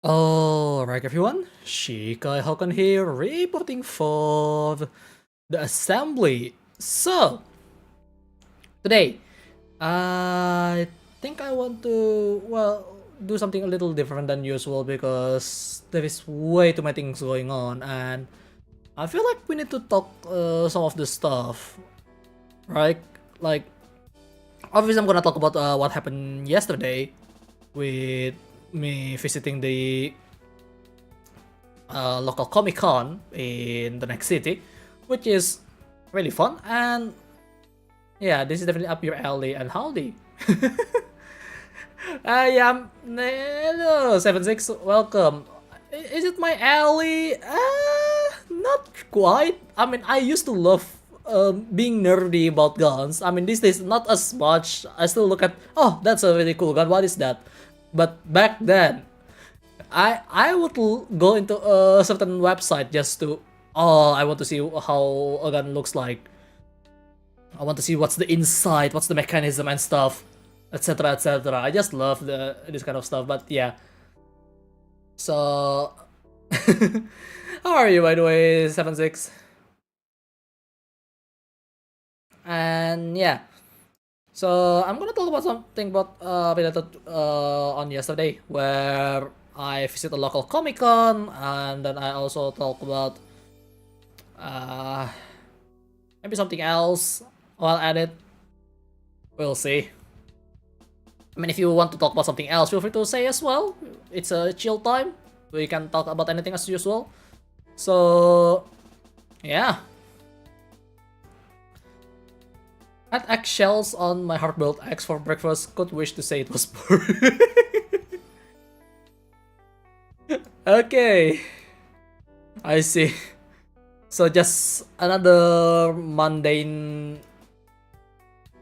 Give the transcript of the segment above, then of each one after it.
Alright everyone, Shikay Hawken here, reporting for the assembly. So, today, I think I want to, do something a little different than usual because there is way too many things going on and I feel like we need to talk some of the stuff, right? Like, obviously I'm gonna talk about what happened yesterday with me visiting the local Comic Con in the next city, which is really fun. And yeah, this is definitely up your alley. And howdy. Yeah, hello 76, welcome. Is it my alley? Not quite. I mean, I used to love being nerdy about guns. I mean, these days not as much. I still look at, oh, that's a really cool gun. What is that? But back then, I would go into a certain website just to, oh, I want to see how a gun looks like. I want to see what's the inside, what's the mechanism and stuff, etc, etc. I just love this kind of stuff. But yeah. So, how are you, by the way, 76? And yeah. So I'm gonna talk about something about related on yesterday, where I visit a local Comic Con, and then I also talk about maybe something else while at it. We'll see. I mean, if you want to talk about something else, feel free to say as well. It's a chill time. We can talk about anything as usual. So, yeah. Had eggshells on my hard-boiled eggs for breakfast. Could wish to say it was poor. Okay. I see. So just another mundane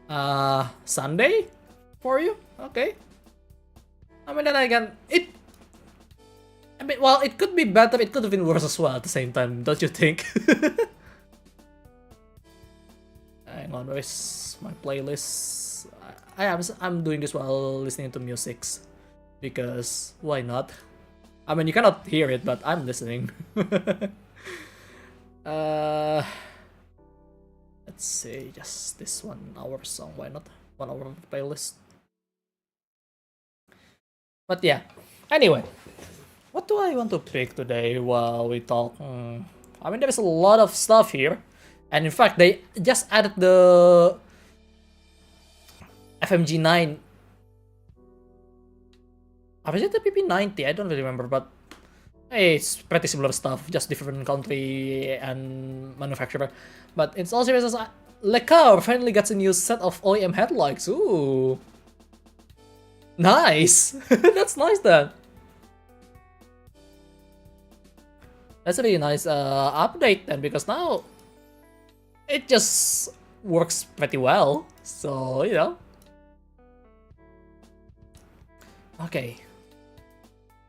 Sunday for you? Okay. I mean, then again, I mean, well, it could be better, it could have been worse as well at the same time, don't you think? Hang on, where's my playlist? I'm doing this while listening to music, because why not? I mean, you cannot hear it, but I'm listening. Let's see, just this 1 hour song, why not? 1 hour playlist. But yeah, anyway, what do I want to pick today while we talk? I mean, there's a lot of stuff here. And in fact, they just added the FMG9. Or is it the PP90? I don't really remember, but hey, it's pretty similar stuff, just different country and manufacturer. But it's also because Lekar finally gets a new set of OEM headlights. Ooh, nice. That's nice then. That's a really nice update then, because now it just works pretty well. So, you know. Okay.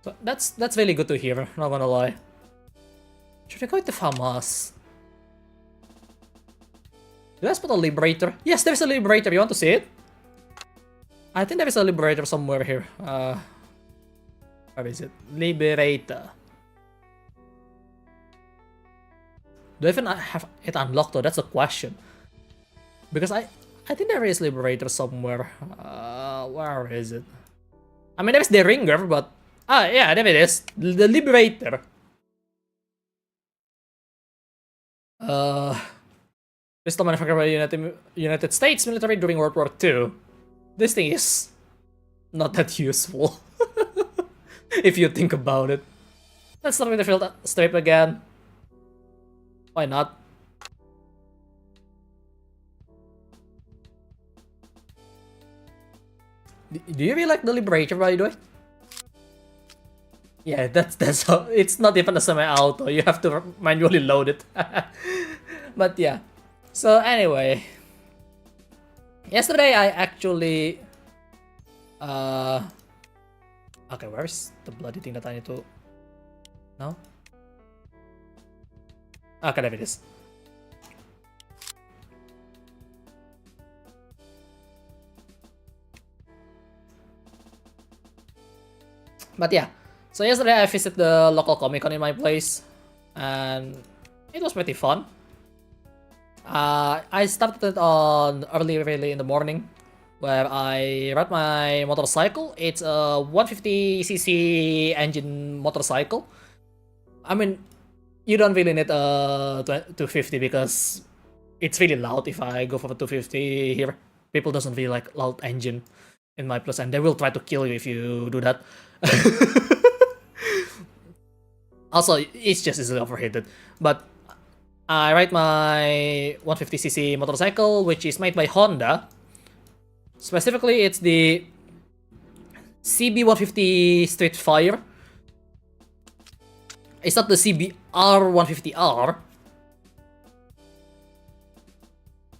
So that's really good to hear, not gonna lie. Should I go with the FAMAS? Let's put a Liberator. Yes, there's a Liberator. You want to see it? I think there is a Liberator somewhere here. Where is it? Liberator. Do I even have it unlocked though? That's a question. Because I think there is Liberator somewhere. Where is it? I mean, there's the Ringer, but yeah, there it is. The Liberator. Pistol manufactured by the United States military during World War II. This thing is not that useful. If you think about it. Let's start with the field strip again. Why not? Do you really like the Liberator, by the way? Yeah, that's how, it's not even a semi-auto. You have to manually load it. But yeah. So anyway, yesterday I actually okay, where's the bloody thing that I need to? No. Okay, there it is. But yeah, So yesterday I visited the local Comic-Con in my place, and it was pretty fun. I started on really in the morning, where I ride my motorcycle. It's a 150cc engine motorcycle. I mean, you don't really need a 250 because it's really loud if I go for a 250 here. People doesn't really like loud engine in my place, and they will try to kill you if you do that. Also, it's just easily overheated. But I ride my 150cc motorcycle, which is made by Honda. Specifically, it's the CB150 Streetfire. It's not the CBR150R.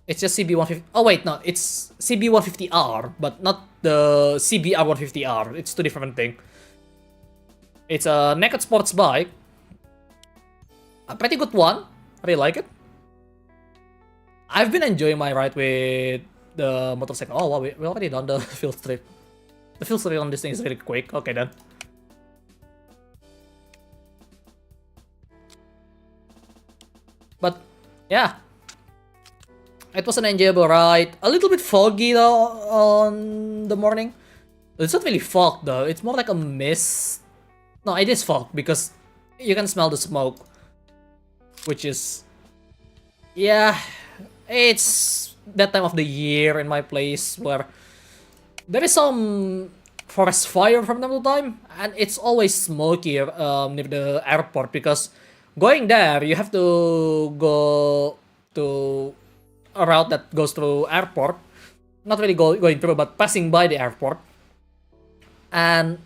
It's just CB150. Oh wait, no, it's CB150R, but not the CBR150R. It's two different things. It's a naked sports bike. A pretty good one. I really like it. I've been enjoying my ride with the motorcycle. Oh wow, we already done the field trip. The field trip on this thing is really quick. Okay then. But yeah, it was an enjoyable ride. A little bit foggy though on the morning. It's not really fog though. It's more like a mist. No, it is fog because you can smell the smoke, which is, yeah, it's that time of the year in my place where there is some forest fire from time to time, and it's always smoky near the airport because going there you have to go to a route that goes through airport, not really going through but passing by the airport, and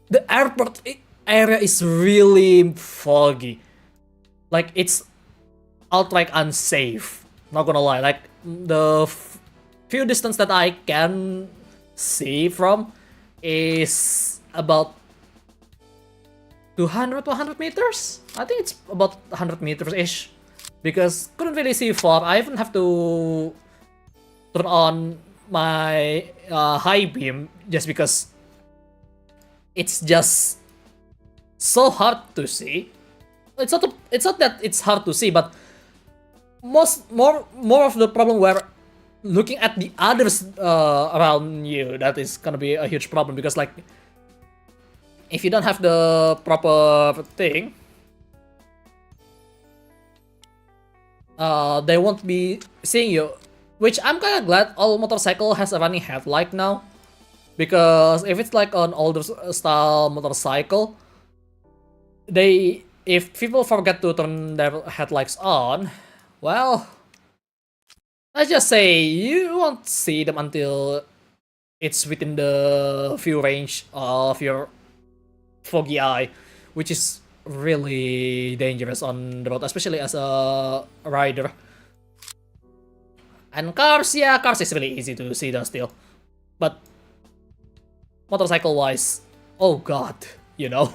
the airport area is really foggy. Like, it's outright unsafe. Not gonna lie. Like, the few distance that I can see from is about 200 to 100 meters? I think it's about 100 meters-ish. Because couldn't really see far. I even have to turn on my high beam just because it's just so hard to see. It's not that it's hard to see, but more of the problem where looking at the others around you, that is gonna be a huge problem because, like, if you don't have the proper thing, they won't be seeing you. Which I'm kind of glad all motorcycle has a running headlight now, because if it's like an older style motorcycle, if people forget to turn their headlights on, well, let's just say you won't see them until it's within the view range of your foggy eye, which is really dangerous on the road, especially as a rider. And cars, yeah, cars is really easy to see though still. But motorcycle wise, oh god, you know,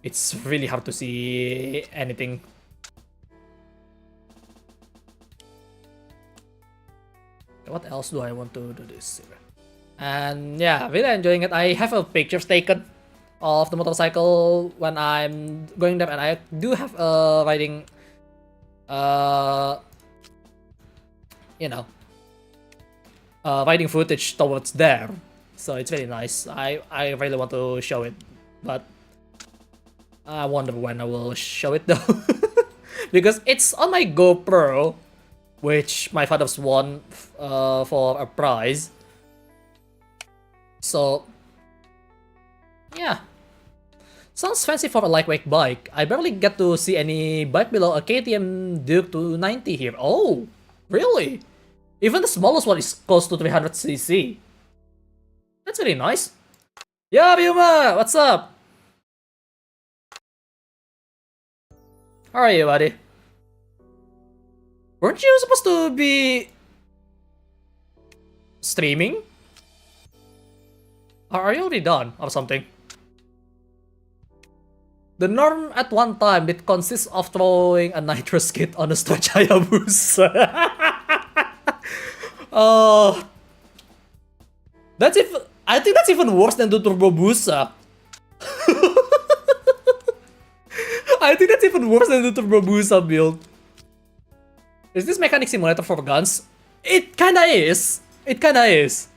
it's really hard to see anything. What else do I want to do this here? And yeah, really enjoying it. I have a pictures taken of the motorcycle when I'm going there, and I do have a riding, riding footage towards there. So it's really nice. I really want to show it, but I wonder when I will show it though. Because it's on my GoPro, which my father's won for a prize. So yeah, sounds fancy for a lightweight bike. I barely get to see any bike below a KTM Duke 290 here. Oh, really? Even the smallest one is close to 300cc. That's really nice. Yo, Yuma, what's up? How are you, buddy? Weren't you supposed to be streaming? Or are you already done or something? The norm at one time did consist of throwing a nitrous kit on a stretch Hayabusa. That's if I think that's even worse than the Turbo Busa. I think that's even worse than the Turbo Busa build. Is this mechanic simulator for guns? It kinda is. It kinda is.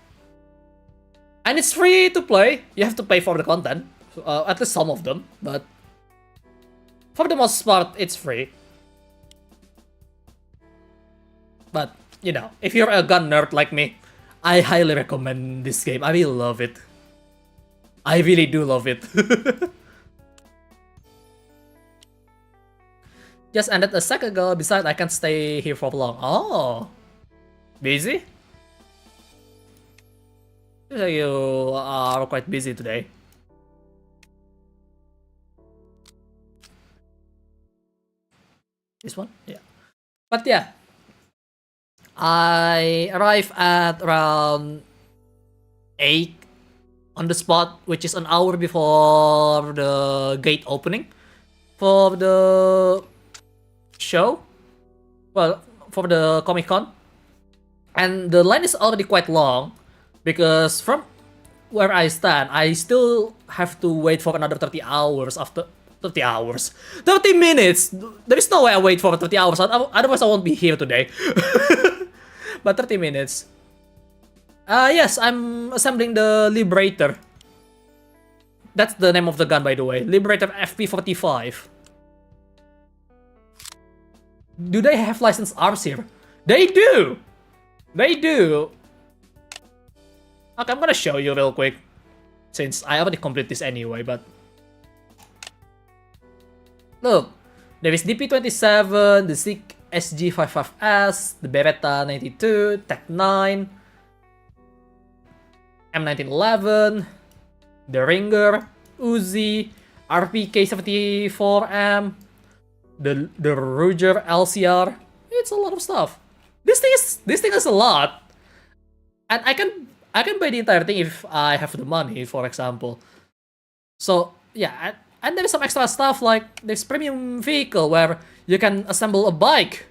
And it's free to play. You have to pay for the content. At least some of them. But for the most part, it's free. But, you know, if you're a gun nerd like me, I highly recommend this game. I really love it. I really do love it. Just ended a sec ago. Besides, I can't stay here for long. Oh, busy? Looks like you are quite busy today. This one? Yeah. But yeah. I arrived at around 8 on the spot, which is an hour before the gate opening for the show. Well, for the Comic Con. And the line is already quite long because from where I stand, I still have to wait for another 30 hours after 30 hours. 30 minutes! There is no way I wait for 30 hours, otherwise I won't be here today. But 30 minutes. Yes, I'm assembling the Liberator. That's the name of the gun, by the way. Liberator FP45. Do they have licensed arms here? They do! They do! Okay, I'm gonna show you real quick. Since I already completed this anyway, but... Look, there is DP27, the SIG SG55S, the Beretta 92, Tech 9, M1911, the Ringer, Uzi, RPK74M, the Ruger LCR. It's a lot of stuff. This thing is a lot, and I can buy the entire thing if I have the money, for example. So yeah, and there's some extra stuff like this premium vehicle where you can assemble a bike,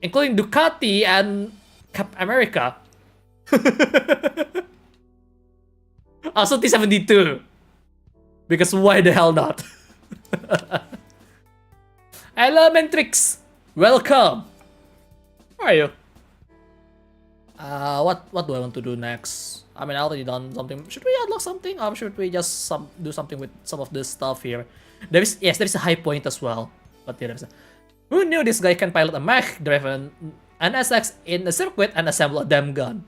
including Ducati and Cap America. Also T72. Because why the hell not? Elementrix, welcome. How are you? What do I want to do next? I mean, I already done something. Should we unlock something, or should we just do something with some of this stuff here? There is a high point as well. But yeah, who knew this guy can pilot a mech, drive an SX in a circuit, and assemble a damn gun?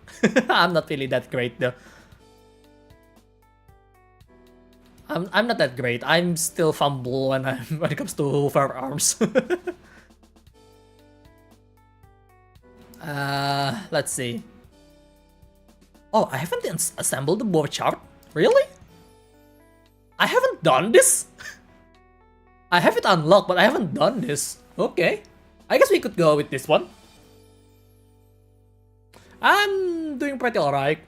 I'm not really that great though. I'm not that great. I'm still fumble when it comes to firearms. Let's see. Oh, I haven't assembled the board chart? Really? I haven't done this? I have it unlocked, but I haven't done this. Okay. I guess we could go with this one. I'm doing pretty alright.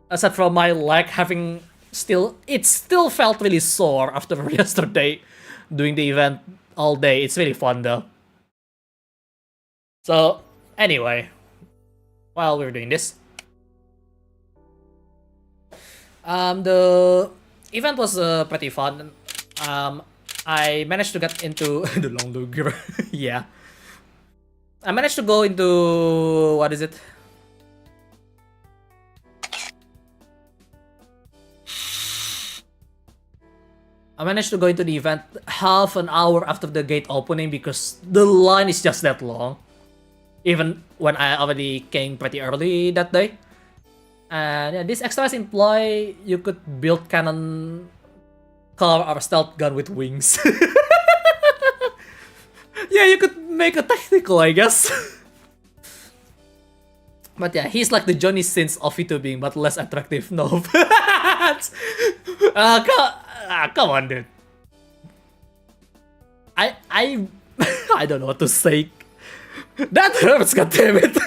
Aside from my leg having it still felt really sore after yesterday doing the event all day. It's really fun though. So, anyway. While we're doing this, the event was pretty fun. I managed to get into the long luger. Yeah, I managed to go into what is it? I managed to go into the event half an hour after the gate opening because the line is just that long. Even when I already came pretty early that day. And yeah, these extras imply you could build cannon, car, or stealth gun with wings. Yeah, you could make a tactical, I guess. But yeah, he's like the Johnny Sins of Vtubing, but less attractive. No. Come on, dude. I I don't know what to say. That hurts, goddammit!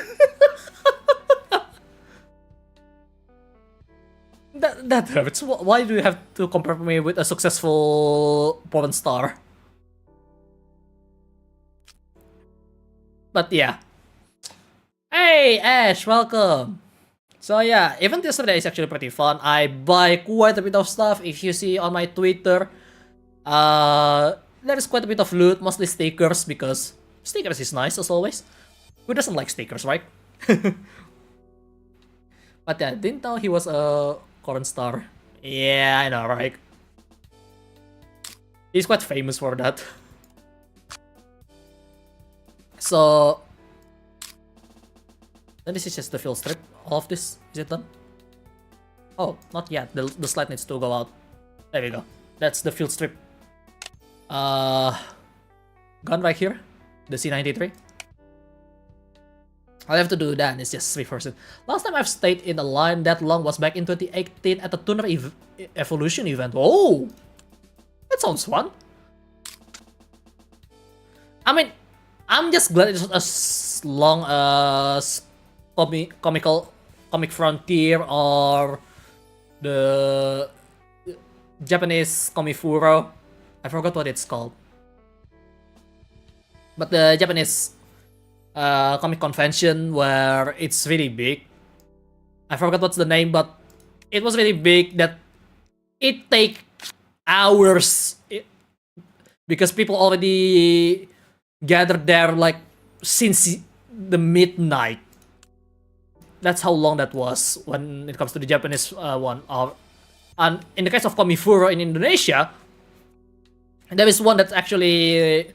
that hurts. Why do you have to compare me with a successful porn star? But yeah. Hey, Ash, welcome! So yeah, event yesterday is actually pretty fun. I buy quite a bit of stuff. If you see on my Twitter, There is quite a bit of loot, mostly stickers, because stickers is nice as always. Who doesn't like stickers, right? But yeah, didn't know he was a corn star. Yeah, I know, right? He's quite famous for that. So then this is just the field strip. All of this, is it done? Oh, not yet. The slide needs to go out. There we go. That's the field strip. Gun right here. The C93. All I have to do then is just reverse it. Last time I've stayed in a line that long was back in 2018 at the Tuner Evolution event. Oh! That sounds fun. I mean, I'm just glad it's not as long as Comic Frontier or the Japanese Komifuro. I forgot what it's called. But the Japanese comic convention where it's really big. I forgot what's the name, but it was really big that it take hours because people already gathered there like since the midnight. That's how long that was when it comes to the Japanese one. And in the case of Komifuro in Indonesia, there is one that's actually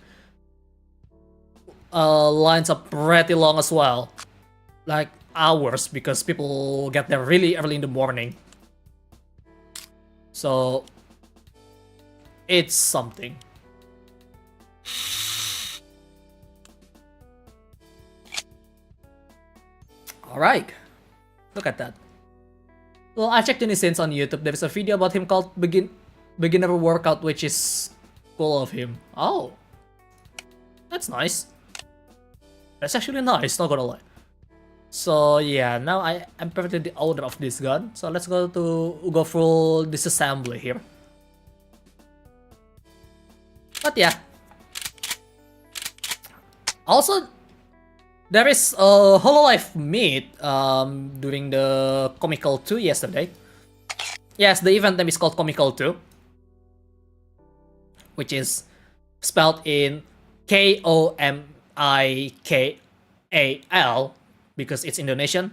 lines up pretty long as well, like hours, because people get there really early in the morning. So it's something. Alright, look at that. Well, I checked Renaisense on YouTube. There's a video about him called Beginner Workout, which is cool of him. Oh, that's nice. That's actually nice, not gonna lie. So yeah, now I'm perfectly the owner of this gun. So let's go full disassembly here. But yeah. Also, there is a Hololive meet during the Comical 2 yesterday. Yes, the event name is called Comical 2, which is spelled in Komikal because it's Indonesian.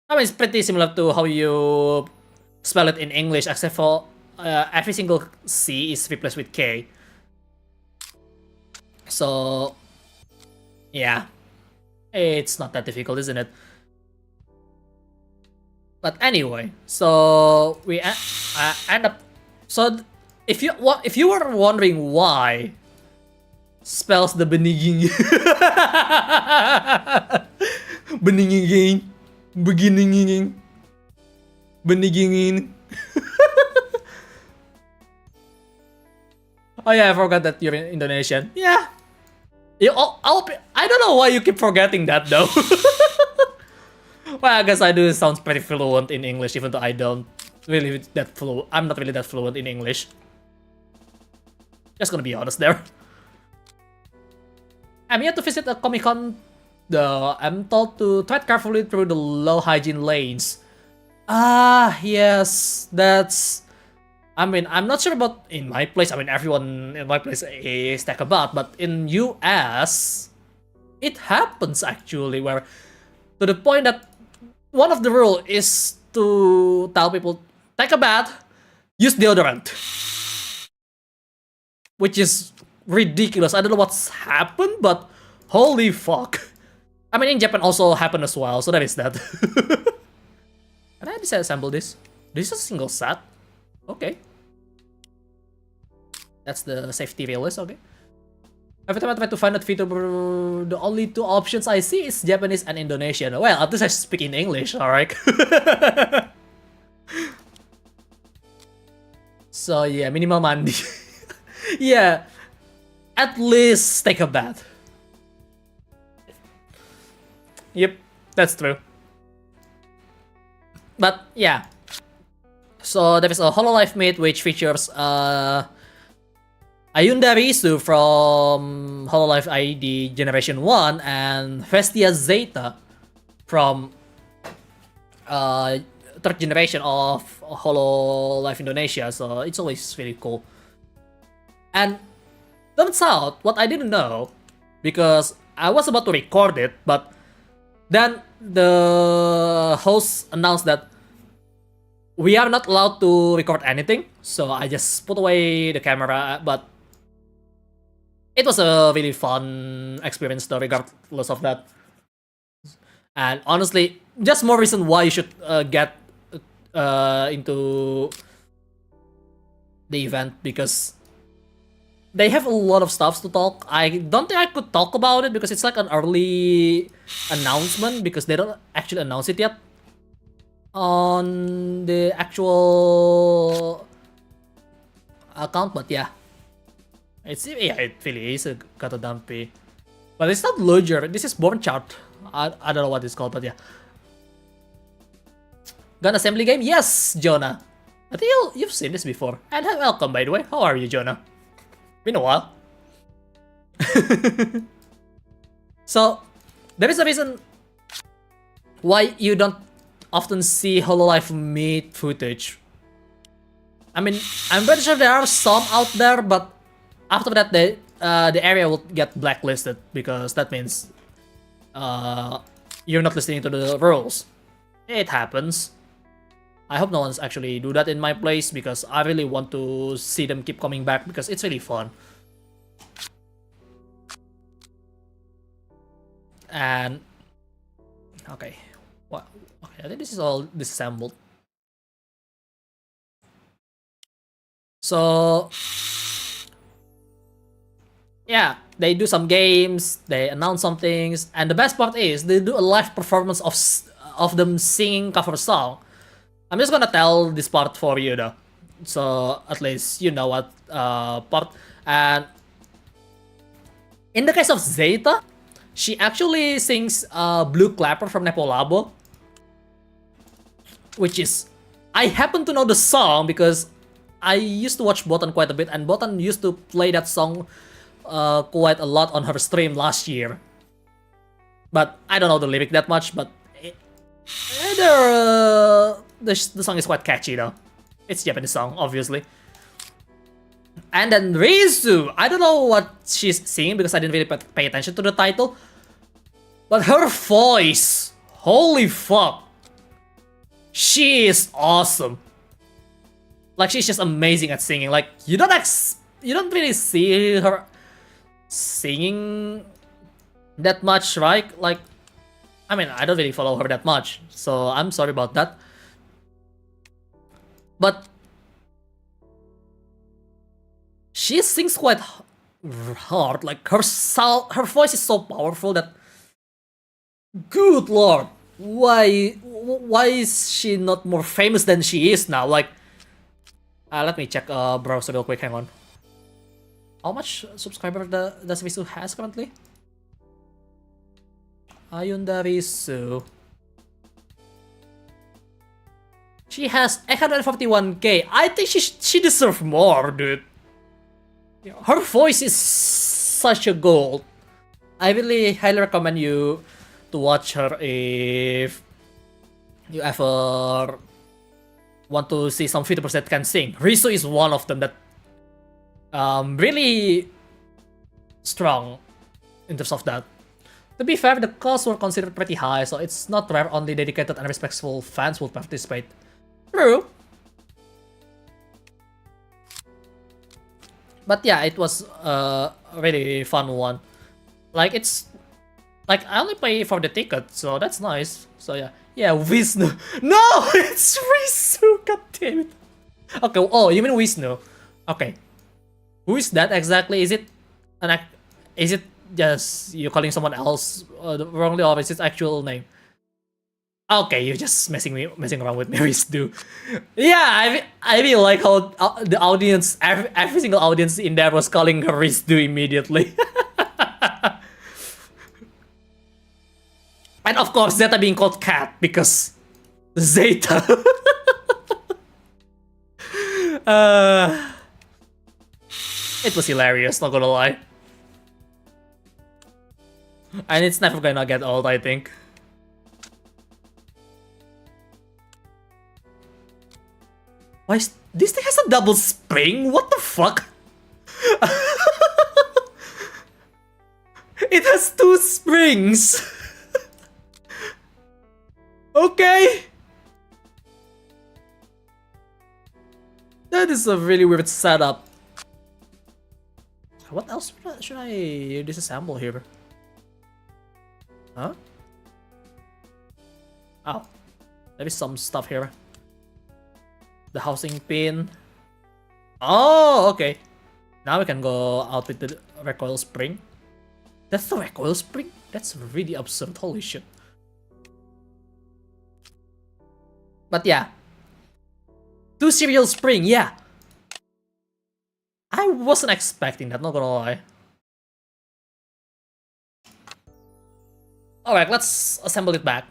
I mean, it's pretty similar to how you spell it in English, except for every single C is replaced with K. So yeah, it's not that difficult, isn't it? But anyway, so we end up. So if you were wondering why spells the beginning beginning. Oh yeah, I forgot that you're Indonesian. Yeah. I don't know why you keep forgetting that though. Well, I guess I do sound pretty fluent in English, even though I'm not really that fluent in English. Just gonna be honest there. I'm here to visit a Comic-Con. I'm told to tread carefully through the low hygiene lanes. Ah, yes, that's... I mean, I'm not sure about in my place. I mean, everyone in my place is tech about, but in US, it happens actually, where to the point that one of the rules is to tell people, take a bath, use deodorant. Which is ridiculous. I don't know what's happened, but holy fuck. I mean, in Japan also happened as well, so that is that. Can I disassemble this? This is a single set. Okay. That's the safety rail list, okay. Every time I try to find that Vtuber, the only two options I see is Japanese and Indonesian. Well, at least I speak in English, alright. So yeah, minimal mandi. Yeah, at least take a bath. Yep, that's true. But yeah, so there is a Hololive meet which features Ayunda Risu from Hololive ID Generation 1 and Vestia Zeta from third generation of Hololive Indonesia, so it's always really cool. And turns out, what I didn't know, because I was about to record it, but then the host announced that we are not allowed to record anything, so I just put away the camera, but it was a really fun experience though, regardless of that. And honestly, just more reason why you should get into the event, because they have a lot of stuff to talk. I don't think I could talk about it because it's like an early announcement, because they don't actually announce it yet on the actual account. But yeah, it really is a Gato Dumpy, but it's not Lodger. This is Born Chart. I don't know what it's called, but yeah. Gun assembly game? Yes, Jonah. I think you've seen this before. And welcome, by the way. How are you, Jonah? Been a while. So, there is a reason why you don't often see Hololive meet footage. I mean, I'm pretty sure there are some out there, but after that, the area will get blacklisted, because that means you're not listening to the rules. It happens. I hope no one's actually do that in my place, because I really want to see them keep coming back, because it's really fun. And okay, what? Okay, I think this is all disassembled. So yeah, they do some games, they announce some things, and the best part is they do a live performance of them singing cover song. I'm just gonna tell this part for you though, so at least you know what part. And in the case of Zeta, she actually sings Blue Clapper from Nepolabo, which is, I happen to know the song because I used to watch Botan quite a bit, and Botan used to play that song quite a lot on her stream last year. But I don't know the lyric that much, but the song is quite catchy though. It's a Japanese song, obviously. And then Rizu, I don't know what she's singing because I didn't really pay attention to the title. But her voice, holy fuck. She is awesome. Like, she's just amazing at singing. Like, you don't really see her singing that much, right? Like, I mean, I don't really follow her that much, so I'm sorry about that. But she sings quite hard. Like, her voice is so powerful that, good lord, why is she not more famous than she is now? Like, let me check browser real quick. Hang on. How much subscriber does Risu has currently? Ayunda Risu. She has 841k. I think she deserves more, dude. Her voice is such a gold. I really highly recommend you to watch her if you ever want to see some VTubers that can sing. Risu is one of them that really strong in terms of that. To be fair, the costs were considered pretty high, so it's not rare only dedicated and respectful fans will participate. True. But yeah, it was a really fun one. Like, it's like, I only pay for the ticket, so that's nice. So yeah. Yeah, Vishnu. No, it's Risu. God damn it. Okay, oh, you mean Vishnu? Okay. Who is that exactly? Is it is it just you calling someone else wrongly, or is it actual name? Okay, you're just messing around with me, Vishnu. Yeah, I really like how the audience, every single audience in there was calling her Vishnu immediately. And of course, Zeta being called Cat because Zeta. It was hilarious, not gonna lie. And it's never gonna get old, I think. Why this thing has a double spring? What the fuck? It has 2 springs! Okay! That is a really weird setup. What else should I disassemble here? Huh? Oh. There is some stuff here. The housing pin. Oh, okay. Now we can go out with the recoil spring. That's the recoil spring? That's really absurd, holy shit. But yeah. 2 serial spring, yeah. I wasn't expecting that, not gonna lie. Alright, let's assemble it back.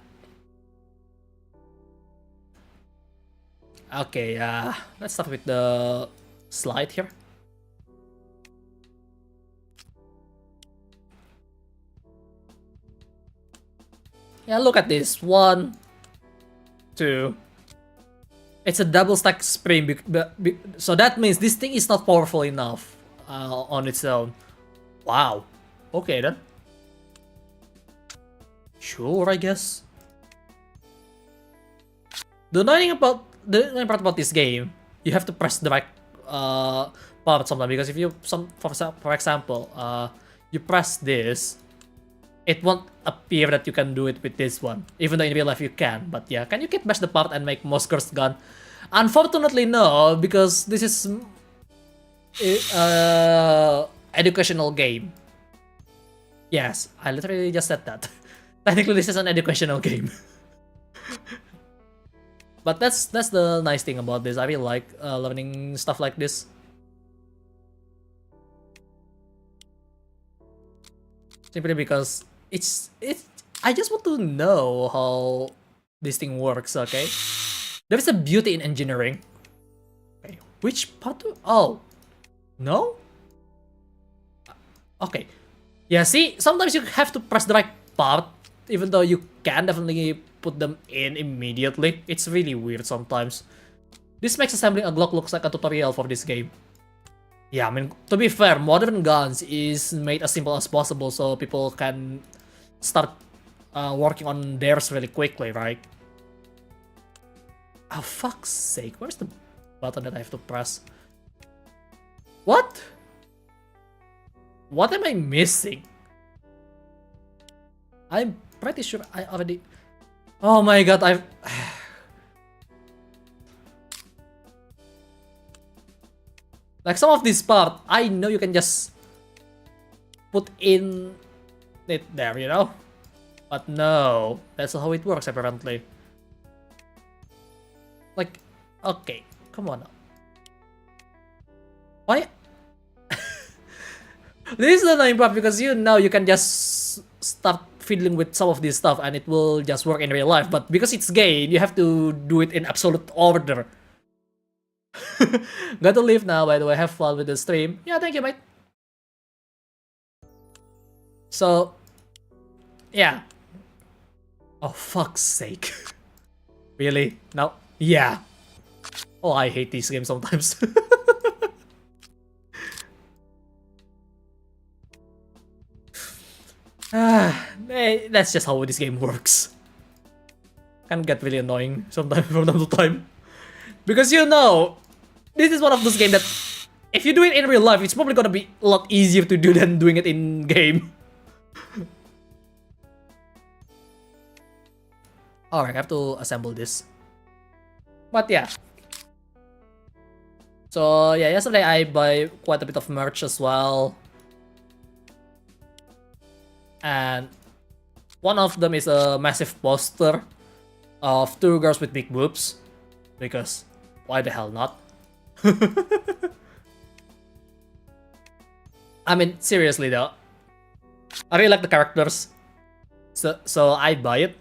Okay, let's start with the slide here. Yeah, look at this. 1, 2. It's a double stack spring, so that means this thing is not powerful enough on its own. Wow. Okay then. Sure, I guess. The annoying part about this game, you have to press the right part sometimes, because if you for example, you press this, it won't appear that you can do it with this one, even though in real life you can. But yeah, can you kit bash the part and make most cursed gun? Unfortunately, no, because this is educational game. Yes, I literally just said that. Technically, this is an educational game. But that's the nice thing about this. I really like learning stuff like this. Simply because I just want to know how this thing works, okay? There is a beauty in engineering. Okay, which part? Oh, no? Okay. Yeah, see, sometimes you have to press the right part, even though you can definitely put them in immediately. It's really weird sometimes. This makes assembling a Glock looks like a tutorial for this game. Yeah, I mean, to be fair, modern guns is made as simple as possible so people can start working on theirs really quickly, right? Oh, fuck's sake, where's the button that I have to press? What? What am I missing? I'm pretty sure I already... Oh my god, I've... Like some of this part, I know you can just put in it there, you know? But no, that's how it works apparently. Like, okay, come on now. Why? This is the annoying part because you know you can just start fiddling with some of this stuff and it will just work in real life. But because it's game, you have to do it in absolute order. Got to leave now, by the way. Have fun with the stream. Yeah, thank you, mate. So, yeah. Oh, fuck's sake. Really? No? Yeah. Oh, I hate these games sometimes. That's just how this game works. Can get really annoying sometimes from time to time. Because you know, this is one of those games that if you do it in real life, it's probably gonna be a lot easier to do than doing it in game. Alright, I have to assemble this. But yeah. So yeah, yesterday I buy quite a bit of merch as well. And one of them is a massive poster of 2 girls with big boobs. Because why the hell not? I mean, seriously though. I really like the characters. So I buy it.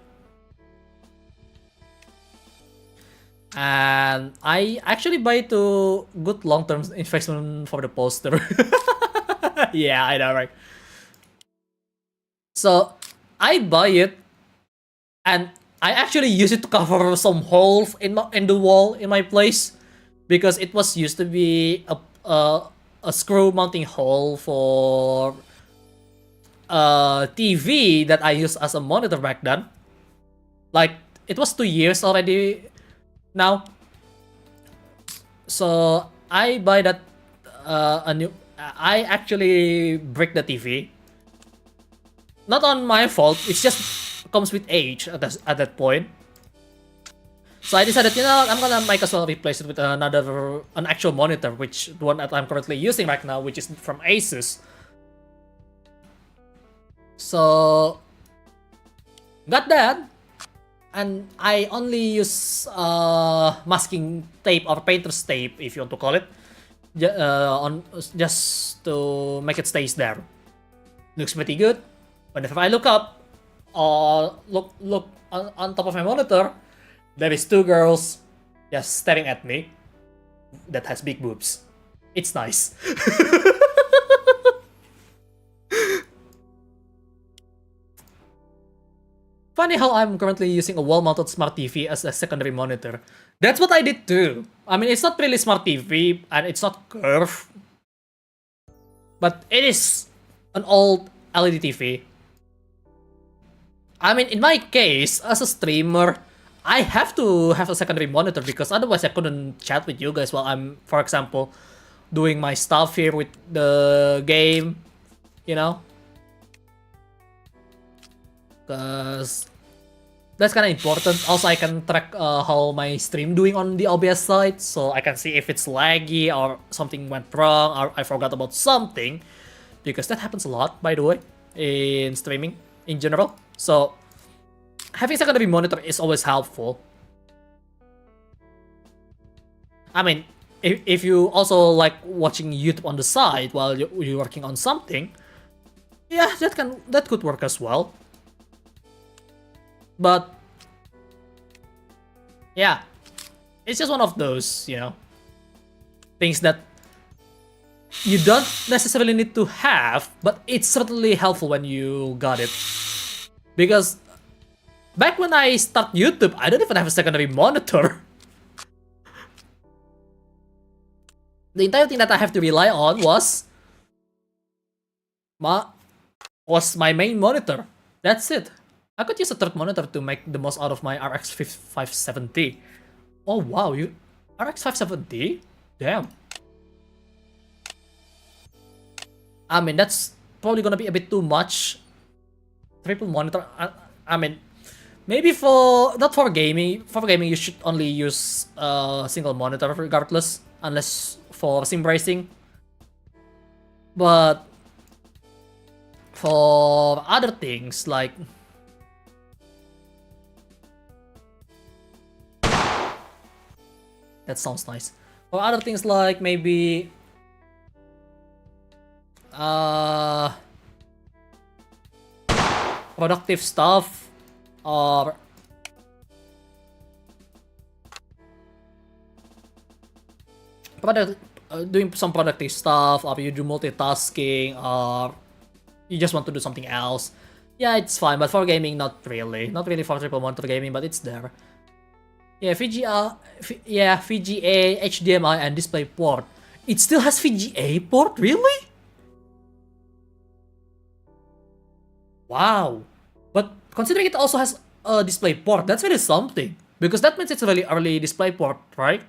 And I actually buy it to good long-term investment for the poster. Yeah, I know, right? So I buy it, and I actually use it to cover some holes in the wall in my place, because it was used to be a screw mounting hole for TV that I used as a monitor back then. Like, it was 2 years already now. So I buy that I actually break the TV. Not on my fault, it's just comes with age at that point. So I decided, you know, I'm gonna might as well replace it with an actual monitor, which the one that I'm currently using right now, which is from Asus. So got that, and I only use masking tape or painter's tape, if you want to call it, just to make it stays there. Looks pretty good. Whenever I look up or look on top of my monitor, there is 2 girls just staring at me that has big boobs. It's nice. Funny how I'm currently using a wall-mounted smart TV as a secondary monitor. That's what I did too. I mean, it's not really smart TV and it's not curved, but it is an old LED TV. I mean, in my case, as a streamer, I have to have a secondary monitor because otherwise I couldn't chat with you guys while I'm, for example, doing my stuff here with the game, you know? Because that's kind of important. Also, I can track how my stream doing on the OBS side, so I can see if it's laggy or something went wrong or I forgot about something, because that happens a lot, by the way, in streaming in general. So having secondary monitor is always helpful. I mean, if you also like watching YouTube on the side while you're working on something, yeah, that could work as well. But yeah, it's just one of those, you know, things that you don't necessarily need to have, but it's certainly helpful when you got it. Because back when I start YouTube, I don't even have a secondary monitor. The entire thing that I have to rely on was my main monitor. That's it. I could use a third monitor to make the most out of my RX 570. Oh wow, RX 570? Damn. I mean, that's probably gonna be a bit too much. Triple monitor. I mean, maybe not for gaming. For gaming, you should only use a single monitor regardless, unless for sim racing. But for other things like that sounds nice. For other things like maybe productive stuff or doing some productive stuff, or you do multitasking, or you just want to do something else, yeah, it's fine. But for gaming, not really for triple monitor gaming, but it's there. Yeah, VGA, HDMI, and display port. It still has VGA port, really? Wow. But considering it also has a display port, that's really something. Because that means it's a really early display port, right?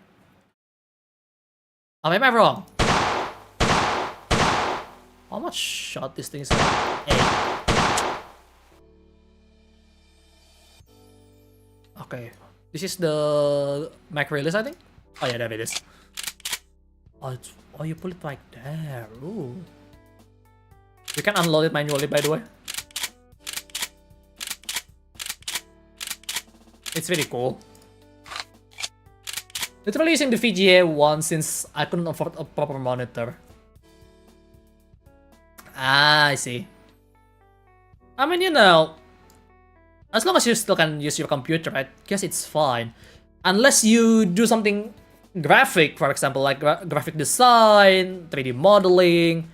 Am I wrong? How much shot this thing is? 8. Okay. This is the Mac release, I think? Oh yeah, there it is. Oh, you put it right there. Ooh. You can unload it manually, by the way. It's really cool. Literally using the VGA one since I couldn't afford a proper monitor. Ah, I see. I mean, you know, as long as you still can use your computer, I guess it's fine. Unless you do something graphic, for example, like graphic design, 3D modeling,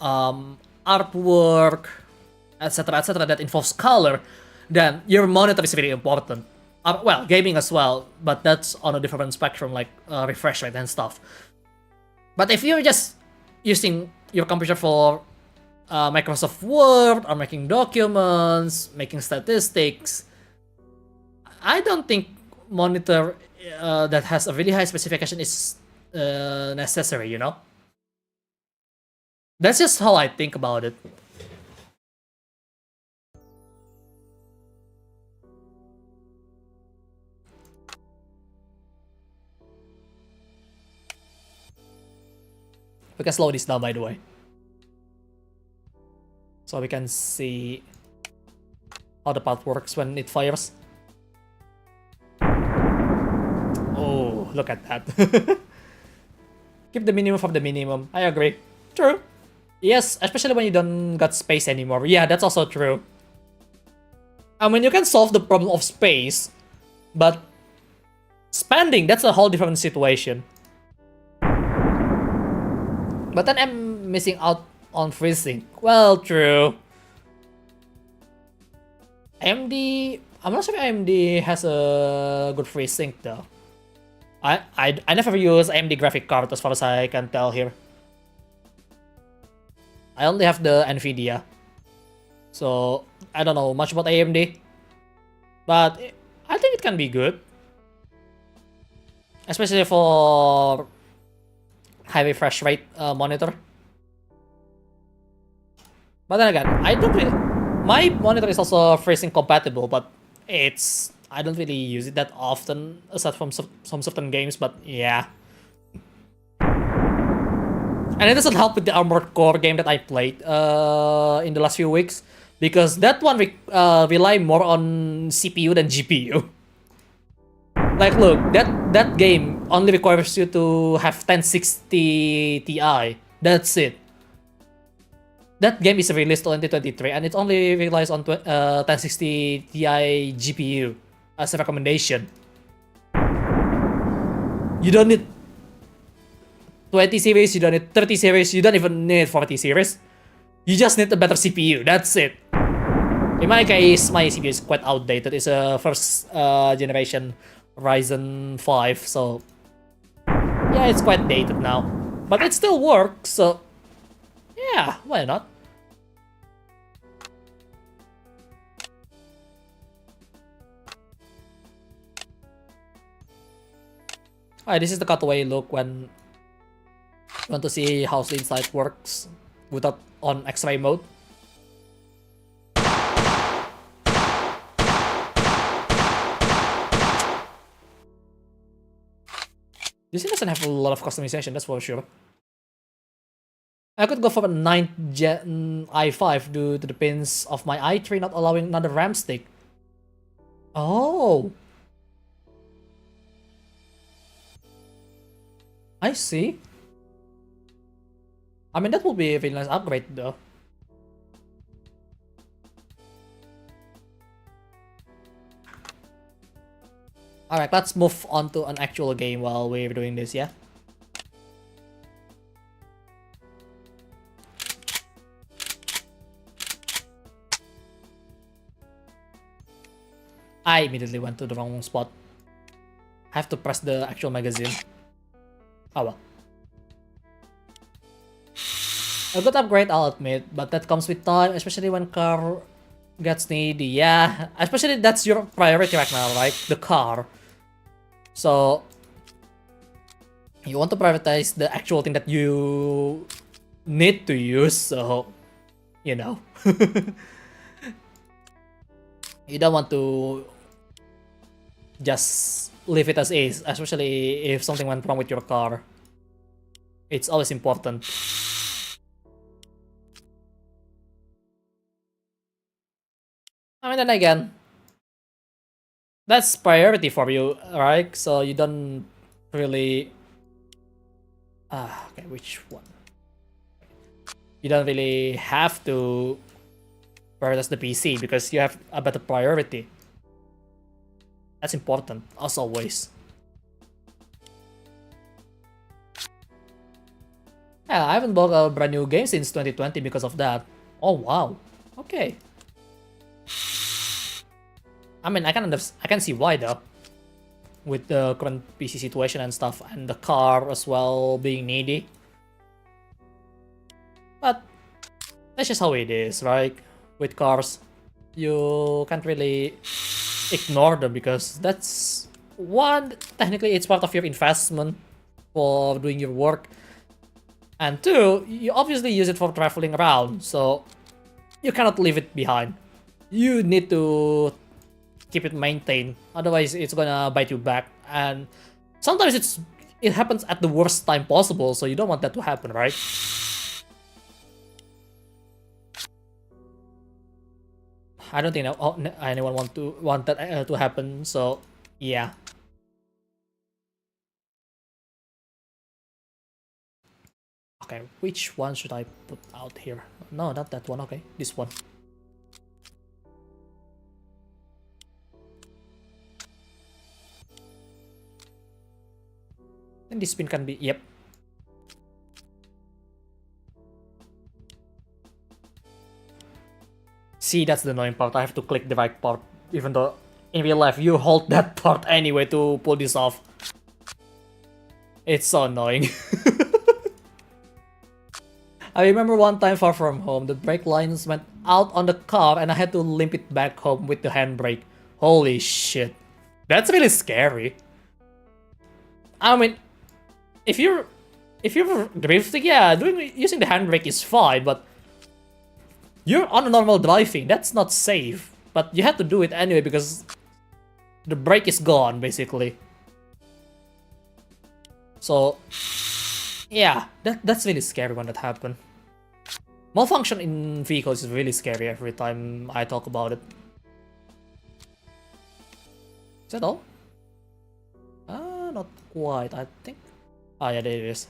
artwork, etc., that involves color, then your monitor is very important. Well, gaming as well, but that's on a different spectrum, like refresh rate and stuff. But if you're just using your computer for Microsoft Word or making documents, making statistics, I don't think monitor that has a really high specification is necessary, you know? That's just how I think about it. We can slow this down, by the way. So we can see how the path works when it fires. Oh, look at that. Keep the minimum of the minimum. I agree. True. Yes, especially when you don't got space anymore. Yeah, that's also true. I mean, you can solve the problem of space, but spending, that's a whole different situation. But then I'm missing out on FreeSync. Well, true. AMD, I'm not sure if AMD has a good FreeSync though. I never use AMD graphic card as far as I can tell here. I only have the Nvidia, so I don't know much about AMD, but I think it can be good, especially for high refresh rate monitor. But then again, I don't really. My monitor is also FreeSync compatible, but I don't really use it that often, aside from some certain games. But yeah. And it doesn't help with the Armored Core game that I played in the last few weeks, because that one rely more on CPU than GPU. Like, look, that game only requires you to have 1060 Ti. That's it. That game is released in 2023, and it only relies on 1060 Ti GPU as a recommendation. You don't need 20 series, you don't need 30 series, you don't even need 40 series. You just need a better CPU, that's it. In my case, my CPU is quite outdated. It's a first generation Ryzen 5, so yeah, it's quite dated now. But it still works, so yeah, why not? Alright, this is the cutaway look when you want to see how the inside works without on X-ray mode. This doesn't have a lot of customization, that's for sure. I could go for a 9th Gen i5 due to the pins of my i3 not allowing another RAM stick. Oh, I see. I mean, that would be a really nice upgrade though. Alright, let's move on to an actual game while we're doing this, yeah? I immediately went to the wrong spot. I have to press the actual magazine. Oh well. A good upgrade, I'll admit, but that comes with time, especially when car gets needy. Yeah, especially that's your priority right now, right? The car. So you want to prioritize the actual thing that you need to use, so you know. You don't want to just leave it as is, especially if something went wrong with your car. It's always important. I mean, then again, that's priority for you, right? So you don't really... okay, which one? You don't really have to prioritize the PC because you have a better priority. That's important, as always. Yeah, I haven't bought a brand new game since 2020 because of that. Oh wow, okay. I mean, I can see why though, with the current PC situation and stuff, and the car as well being needy. But that's just how it is, right? With cars, you can't really ignore them because that's one, technically it's part of your investment for doing your work, and two, you obviously use it for traveling around, so you cannot leave it behind. You need to keep it maintained, otherwise it's gonna bite you back, and sometimes it happens at the worst time possible, so you don't want that to happen, right? I don't think anyone want that to happen, so yeah. Okay, which one should I put out here? No, not that one. Okay, this one. And this pin can be, yep. See, that's the annoying part. I have to click the right part, even though in real life you hold that part anyway to pull this off. It's so annoying. I remember one time far from home, the brake lines went out on the car and I had to limp it back home with the handbrake. Holy shit. That's really scary. I mean, if you're drifting, yeah, using the handbrake is fine, but you're on a normal driving, that's not safe. But you had to do it anyway because the brake is gone, basically. So yeah, that's really scary when that happened. Malfunction in vehicles is really scary every time I talk about it. Is that all? Not quite, I think. Ah, yeah, there it is.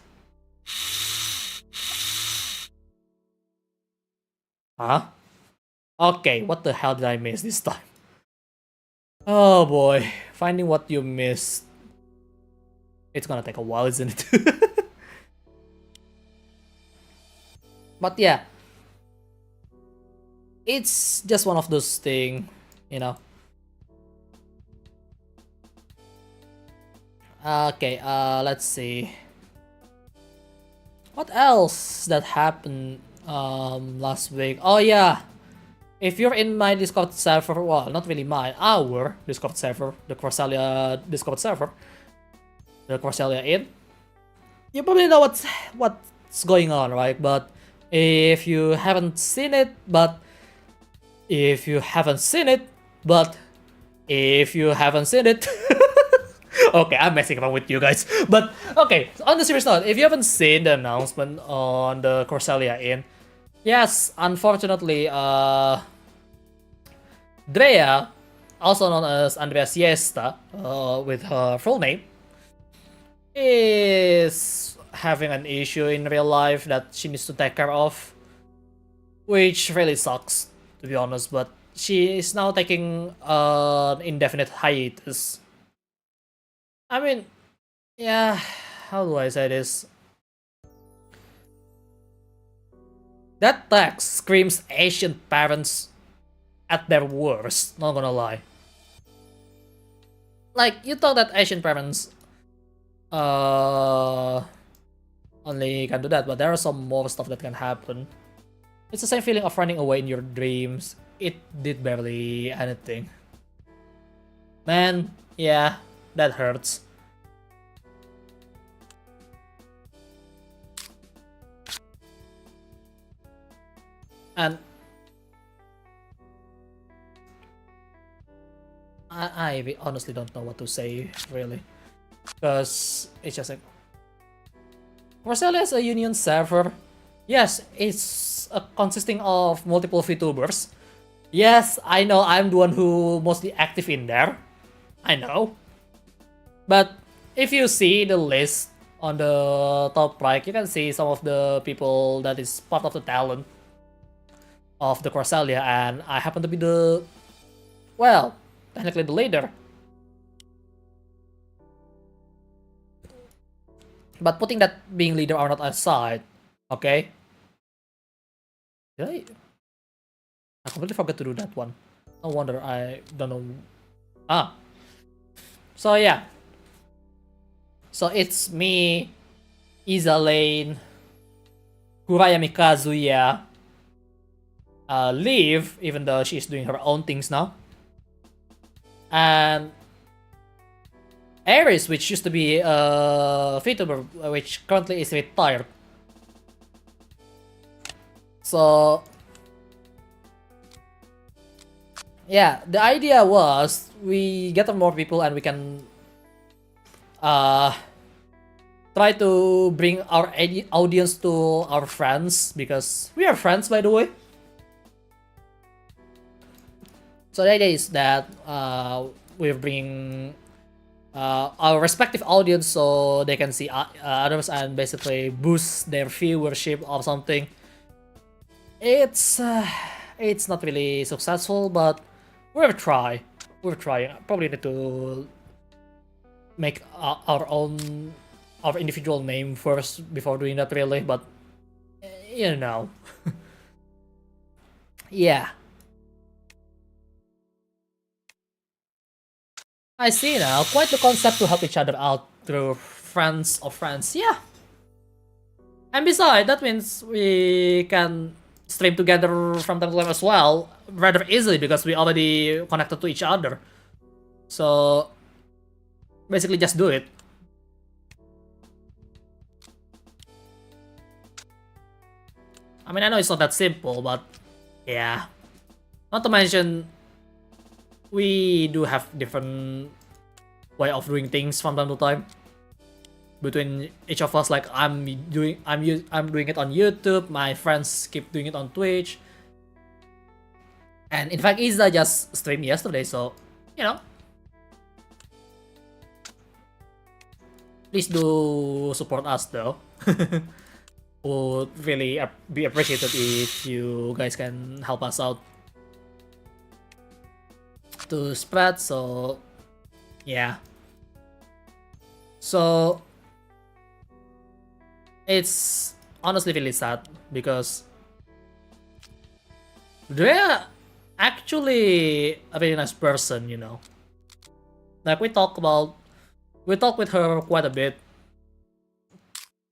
Huh? Okay, what the hell did I miss this time? Oh boy, finding what you missed. It's gonna take a while, isn't it? But yeah, it's just one of those things, you know. Okay, let's see. What else that happened last week? Oh yeah, if you're in my Discord server, well, not really mine, our Discord server, the Corsalia Discord server, the Corsalia Inn, you probably know what's going on, right? But if you haven't seen it, if you haven't seen it, okay, I'm messing around with you guys. But okay, on the serious note, if you haven't seen the announcement on the Corsalia Inn, yes, unfortunately, Drea, also known as Andrea Siesta, with her full name, is having an issue in real life that she needs to take care of, which really sucks, to be honest, but she is now taking an indefinite hiatus. I mean, yeah, how do I say this? That text screams Asian parents at their worst, not gonna lie. Like, you thought that Asian parents only can do that, but there are some more stuff that can happen. It's the same feeling of running away in your dreams. It did barely anything. Man, yeah, that hurts. And I honestly don't know what to say, really. Because it's just like, Corsalia is a union server. Yes, it's consisting of multiple VTubers. Yes, I know I'm the one who mostly active in there. I know. But if you see the list on the top right, you can see some of the people that is part of the talent of the Corsalia, and I happen to be the, well, technically the leader. But putting that being leader or not aside, okay? Did I completely forgot to do that one. No wonder I don't know. Ah. So yeah. So it's me, Isalane, Kurayami Kazuya leave, even though she's doing her own things now. And Aries, which used to be a Vtuber, which currently is retired. So yeah, the idea was we get more people and we can try to bring our audience to our friends, because we are friends, by the way. So the idea is that we're bringing our respective audience so they can see others and basically boost their viewership or something. It's not really successful, but we'll try. We're trying. Probably need to make our individual name first before doing that, really. But you know, yeah. I see now. Quite the concept to help each other out through friends of friends. Yeah. And besides, that means we can stream together from time to time as well, rather easily, because we already connected to each other. So basically just do it. I mean, I know it's not that simple, but yeah. Not to mention, we do have different way of doing things from time to time between each of us. Like I'm doing it on YouTube, my friends keep doing it on Twitch, and in fact Iza just streamed yesterday, so you know, please do support us though. Would really be appreciated if you guys can help us out to spread. So yeah, so it's honestly really sad because they're actually a very nice person, you know. Like we talk with her quite a bit,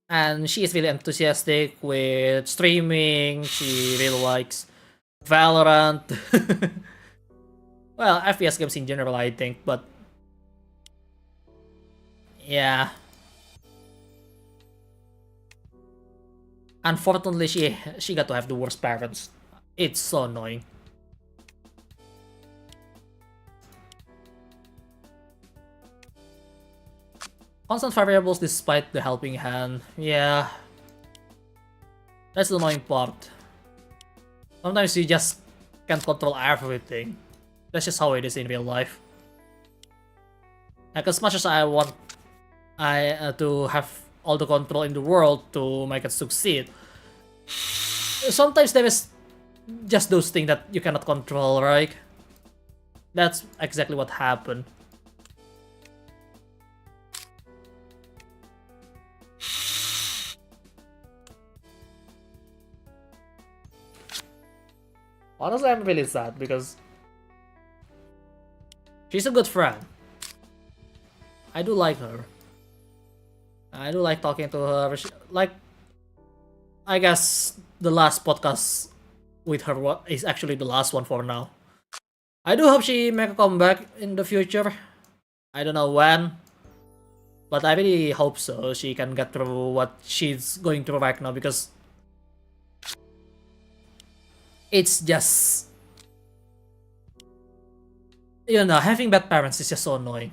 and she is really enthusiastic with streaming. She really likes Valorant. Well, FPS games in general, I think, but yeah. Unfortunately, she got to have the worst parents. It's so annoying. Constant variables despite the helping hand. Yeah. That's the annoying part. Sometimes you just can't control everything. That's just how it is in real life. Like, as much as I want to have all the control in the world to make it succeed, sometimes there is just those things that you cannot control, right? That's exactly what happened. Honestly, I'm really sad because she's a good friend. I do like her. I do like talking to her. Like, I guess the last podcast with her is actually the last one for now. I do hope she make a comeback in the future. I don't know when, but I really hope so. She can get through what she's going through right now, because it's just, you know, having bad parents is just so annoying.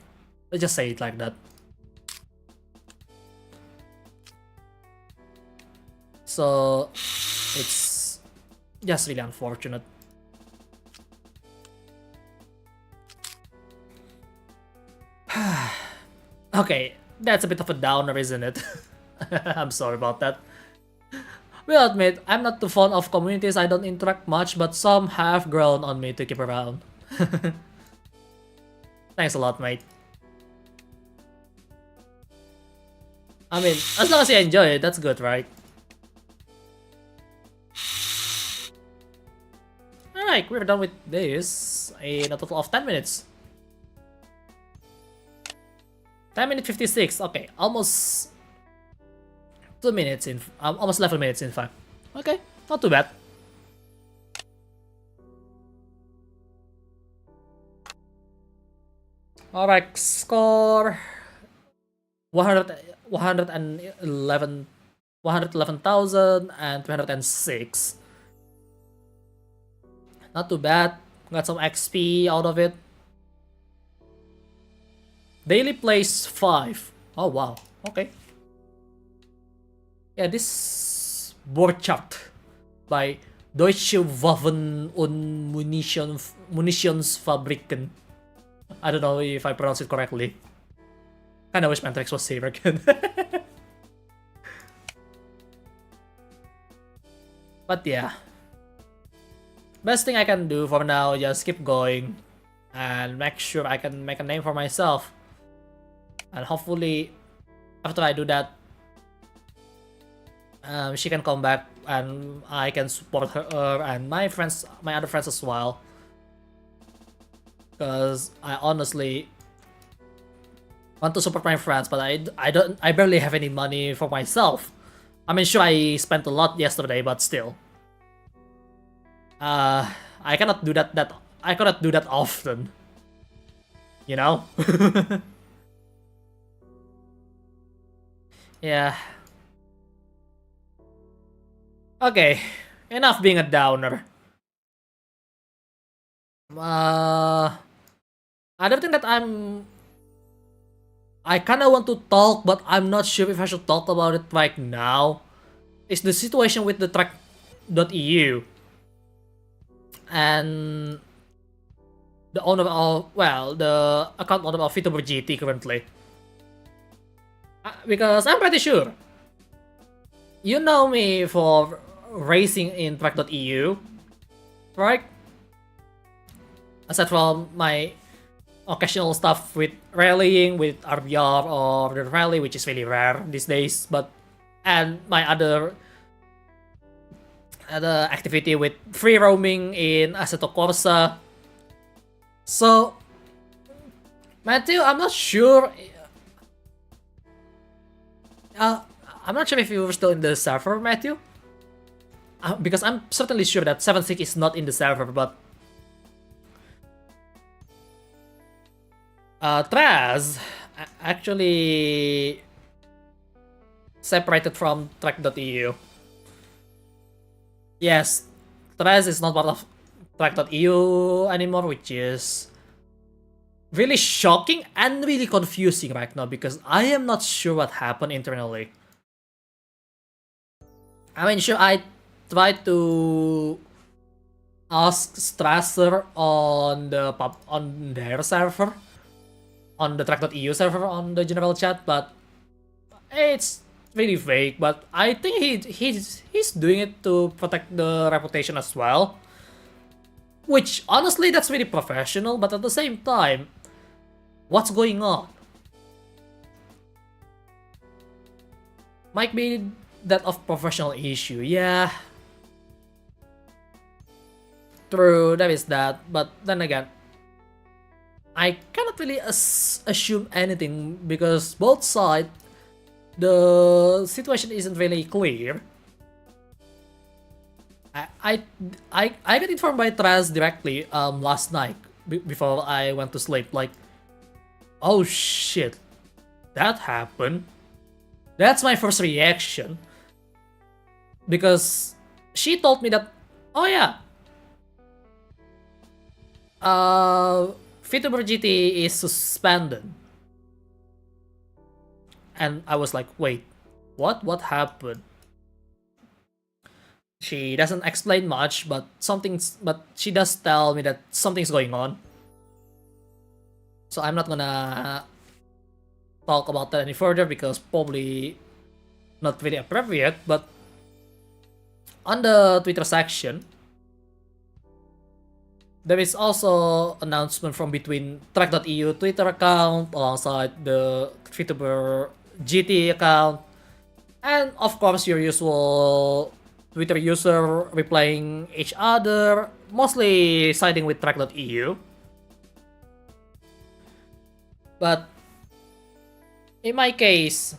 Let's just say it like that. So it's just really unfortunate. Okay, that's a bit of a downer, isn't it? I'm sorry about that. We'll admit, I'm not too fond of communities I don't interact much, but some have grown on me to keep around. Thanks a lot, mate. I mean, as long as you enjoy it, that's good, right? Alright, we're done with this in a total of 10 minutes. 10 minutes 56, okay, almost 2 minutes in, almost 11 minutes in fact. Okay, not too bad. Alright, score 111,206. Not too bad. Got some XP out of it. Daily plays 5. Oh wow, okay. Yeah, this board chart by Deutsche Waffen und Munitionsfabriken. I don't know if I pronounce it correctly. Kinda wish Mantrix was here again. But yeah. Best thing I can do for now, just keep going and make sure I can make a name for myself. And hopefully, after I do that, she can come back and I can support her and my friends, my other friends as well. Because I honestly want to support my friends, but I barely have any money for myself. I mean, sure, I spent a lot yesterday, but still. I cannot do that often. You know? Yeah. Okay, enough being a downer. Other thing that I kinda want to talk, but I'm not sure if I should talk about it right now, is the situation with the track.eu. And the owner of, well, the account owner of Vtuber GT currently. Because I'm pretty sure you know me for racing in track.eu, right? Aside from my occasional stuff with rallying, with RBR or the rally, which is really rare these days, but and my other activity with free roaming in Assetto Corsa. So, Matthew, I'm not sure. I'm not sure if you were still in the server, Matthew. Because I'm certainly sure that 7.6 is not in the server, but Traz actually separated from track.eu. Yes, Traz is not part of track.eu anymore, which is really shocking and really confusing right now because I am not sure what happened internally. I mean, sure, I tried to ask Strasser on their server, on the track.eu server on the general chat, but it's really vague. But I think he's doing it to protect the reputation as well, which honestly that's really professional. But at the same time, what's going on? Might be that of professional issue, yeah. True, there is that, but then again, I cannot really assume anything because both sides, the situation isn't really clear. I got informed by Traz directly last night before I went to sleep, like, oh shit, that happened. That's my first reaction. Because she told me that, oh yeah, Vtuber GT is suspended. And I was like, wait, what? What happened? She doesn't explain much, but she does tell me that something's going on. So I'm not gonna talk about that any further because probably not really appropriate, but on the Twitter section, there is also announcement from between track.eu Twitter account alongside the Vtuber GT account, and of course your usual Twitter user replying each other, mostly siding with track.eu. But in my case,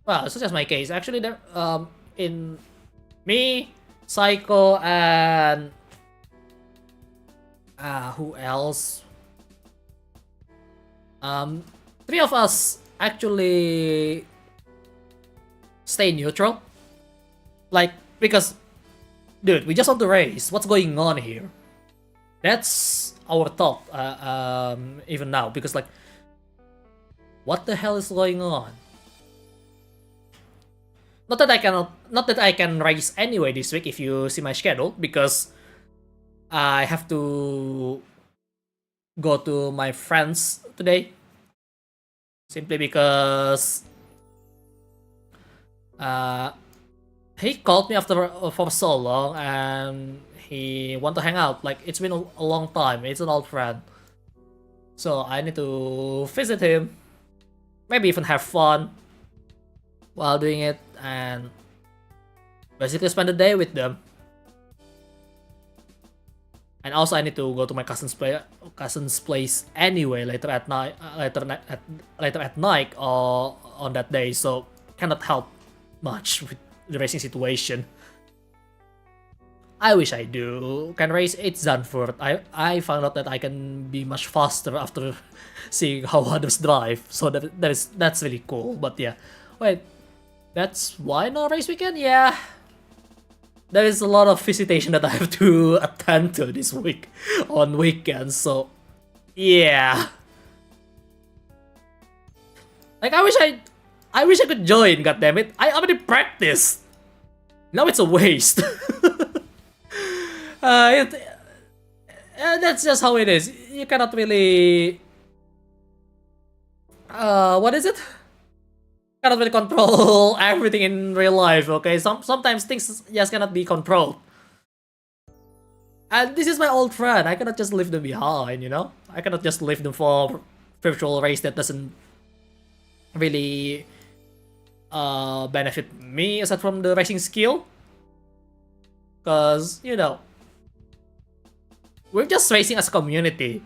well, it's not just my case. Actually, there in me, Psycho, and who else? Three of us actually stay neutral. Like, because, dude, we just want to race. What's going on here? That's our thought, even now, because like, what the hell is going on? Not that I can race anyway this week if you see my schedule, because I have to go to my friends today. Simply because he called me after for so long and he want to hang out. Like, it's been a long time. It's an old friend. So I need to visit him. Maybe even have fun while doing it, and basically spend the day with them. And also I need to go to my cousin's place anyway later at night, later at night or on that day. So cannot help much with the racing situation. I wish I can race 8 Zandvoort. I found out that I can be much faster after seeing how others drive. So that's really cool. But yeah, wait, that's why no race weekend? Yeah. There is a lot of visitation that I have to attend to this week on weekends, so yeah. Like, I wish I could join, goddammit. I already practiced. Now it's a waste. That's just how it is. You cannot really what is it? Cannot really control everything in real life, okay? Sometimes things just cannot be controlled. And this is my old friend. I cannot just leave them behind, you know? I cannot just leave them for virtual race that doesn't really benefit me aside from the racing skill. Because, you know, we're just racing as a community.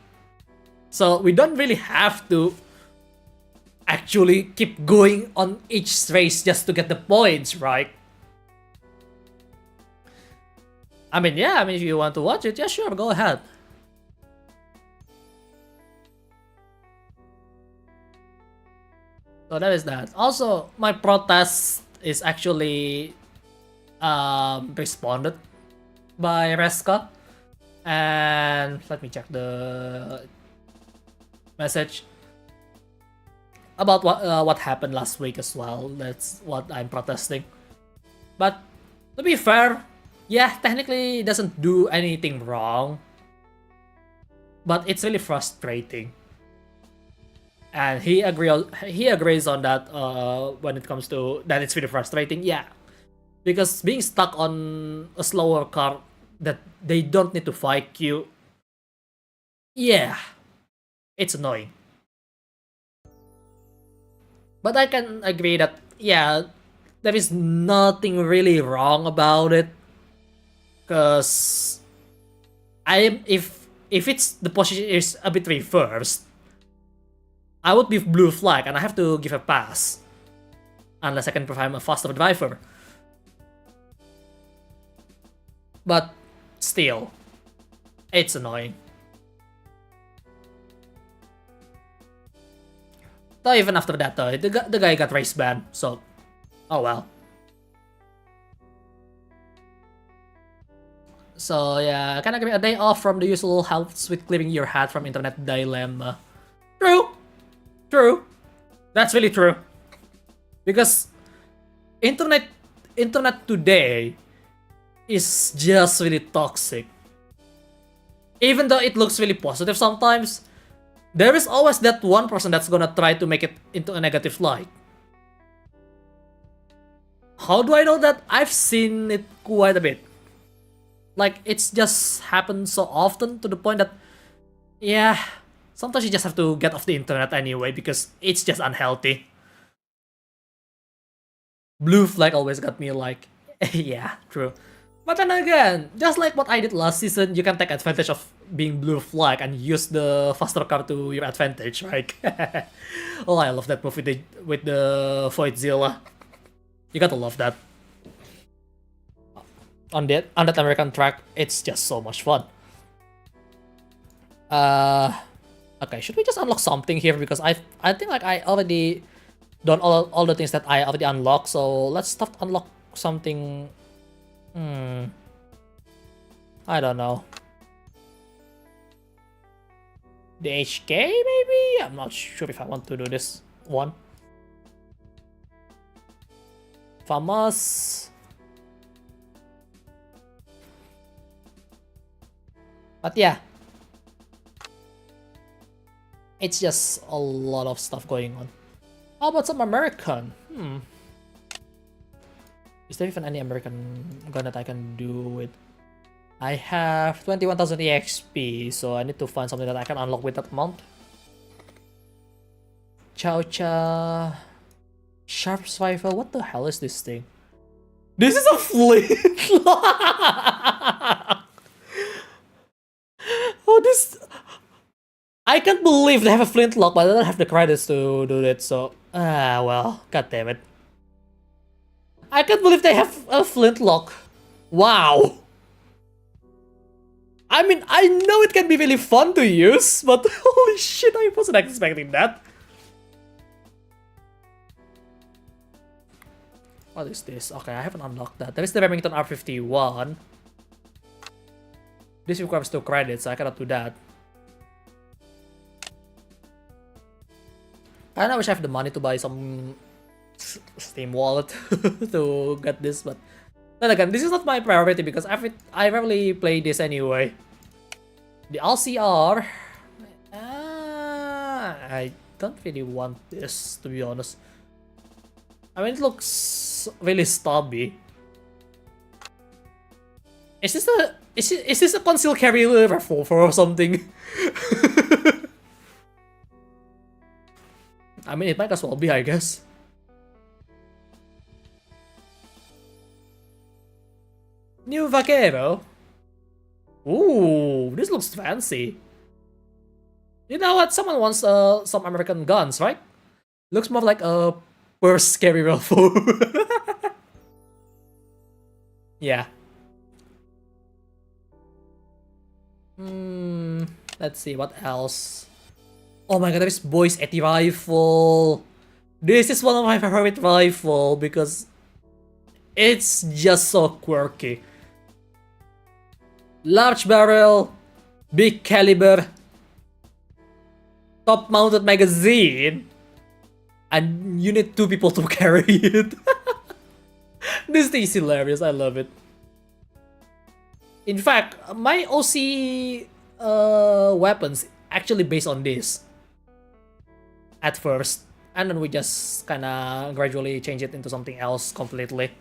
So we don't really have to actually keep going on each race just to get the points, right? I mean, yeah, if you want to watch it, yeah, sure, go ahead. So that is that. Also, my protest is actually responded by Reska. And let me check the message about what happened last week as well. That's what I'm protesting. But to be fair, yeah, technically it doesn't do anything wrong, but it's really frustrating. And he agrees on that when it comes to that. It's really frustrating, yeah, because being stuck on a slower car that they don't need to fight you, yeah, it's annoying. But I can agree that, yeah, there is nothing really wrong about it. Cause if it's the position is a bit reversed, I would be blue flag and I have to give a pass. Unless I can prove I'm a faster driver. But still, it's annoying. So even after that, the guy got race banned, so oh well. So yeah, can I give a day off from the usual helps with clearing your hat from internet dilemma? True. That's really true. Because internet today is just really toxic. Even though it looks really positive sometimes, there is always that one person that's gonna try to make it into a negative light. How do I know that? I've seen it quite a bit. Like, it's just happened so often to the point that, yeah, sometimes you just have to get off the internet anyway because it's just unhealthy. Blue flag always got me like, yeah, true. But then again, just like what I did last season, you can take advantage of being blue flag and use the faster car to your advantage, right? Oh, I love that move with the Voidzilla. You gotta love that. on that American track. It's just so much fun. Okay, should we just unlock something here, because I think like I already done all the things that I already unlocked, so let's start unlock something. I don't know. The HK maybe? I'm not sure if I want to do this one. Famous. But yeah. It's just a lot of stuff going on. How about some American? Is there even any American gun that I can do with? I have 21,000 EXP, so I need to find something that I can unlock with that amount. Chow Cha. Sharp Rifle, what the hell is this thing? This is a flintlock! Oh, this... I can't believe they have a flintlock, but I don't have the credits to do it, so... well, god damn it. I can't believe they have a flintlock. Wow! I mean, I know it can be really fun to use, but holy shit, I wasn't expecting that. What is this? Okay, I haven't unlocked that. There is the Remington R51. This requires 2 credits, so I cannot do that. I wish I have the money to buy some Steam wallet to get this, but then again, this is not my priority because I rarely play this anyway. The LCR, I don't really want this, to be honest. I mean, it looks really stubby. Is this a concealed carry revolver or something? I mean, it might as well be, I guess. New Vaquero. Ooh, this looks fancy. You know what? Someone wants some American guns, right? Looks more like a purse carry rifle. Yeah. Let's see what else. Oh my god, there is Boys 80 rifle. This is one of my favorite rifle because it's just so quirky. Large barrel, big caliber, top mounted magazine, and you need 2 people to carry it. This thing is hilarious, I love it. In fact, my OC weapons actually based on this at first, and then we just kinda gradually change it into something else completely.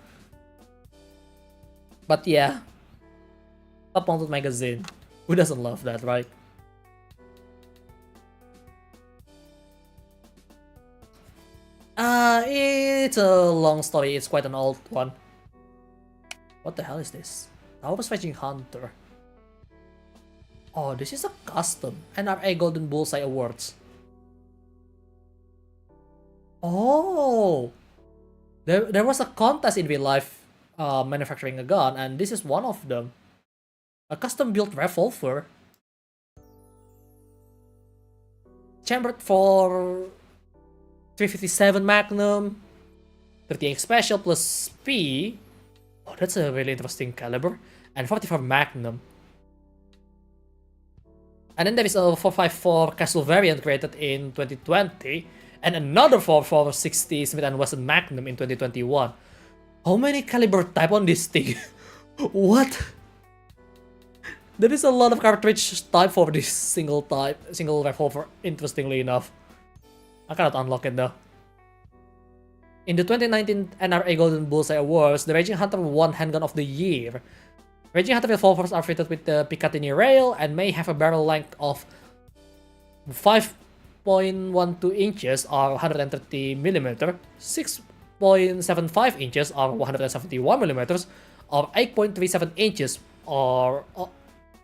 But yeah, top mounted magazine. Who doesn't love that, right? It's a long story. It's quite an old one. What the hell is this? Tower Fetching Hunter. Oh, this is a custom. NRA Golden Bullseye Awards. Oh! There was a contest in real life manufacturing a gun, and this is one of them. A custom-built revolver. Chambered for 357 Magnum, 38 Special plus P. Oh, that's a really interesting caliber. And 44 Magnum. And then there is a 454 Castle variant created in 2020. And another 460 Smith & Wesson Magnum in 2021. How many caliber type on this thing? What? There is a lot of cartridge type for this single revolver, interestingly enough. I cannot unlock it though. In the 2019 NRA Golden Bullseye Awards, the Raging Hunter won Handgun of the Year. Raging Hunter revolvers are fitted with the Picatinny rail and may have a barrel length of 5.12 inches or 130mm, 6.75 inches or 171mm, or 8.37 inches or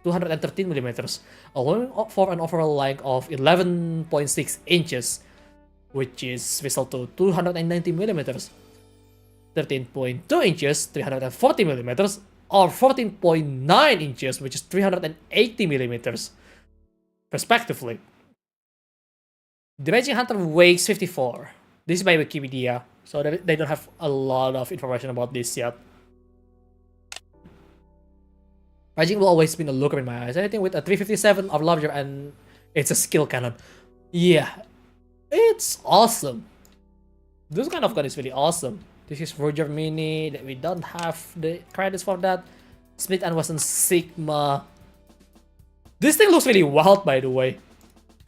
213mm, allowing for an overall length of 11.6 inches, which is result to 290mm, 13.2 inches, 340mm, or 14.9 inches, which is 380 millimeters, respectively. The Raging Hunter weighs 54. This is by Wikipedia, so they don't have a lot of information about this yet. Raging will always be a looker in my eyes. Anything with a 357 or larger and it's a skill cannon. Yeah, it's awesome. This kind of gun is really awesome. This is Roger Mini, that we don't have the credits for that. Smith & Wesson Sigma. This thing looks really wild, by the way.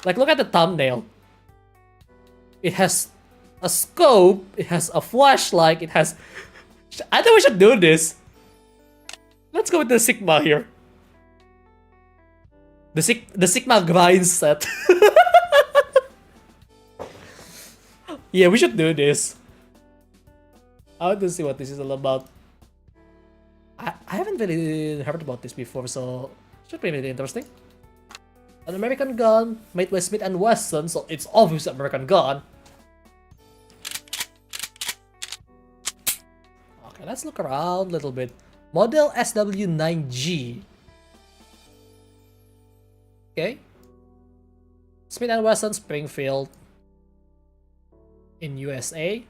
Like, look at the thumbnail. It has a scope, it has a flashlight, it has... I think we should do this. Let's go with the Sigma here. The Sigma grind set. Yeah, we should do this. I want to see what this is all about. I haven't really heard about this before, so it should be really interesting. An American gun made by Smith & Wesson, so it's obviously an American gun. Okay, let's look around a little bit. Model SW9G. Okay. Smith & Wesson, Springfield. In USA.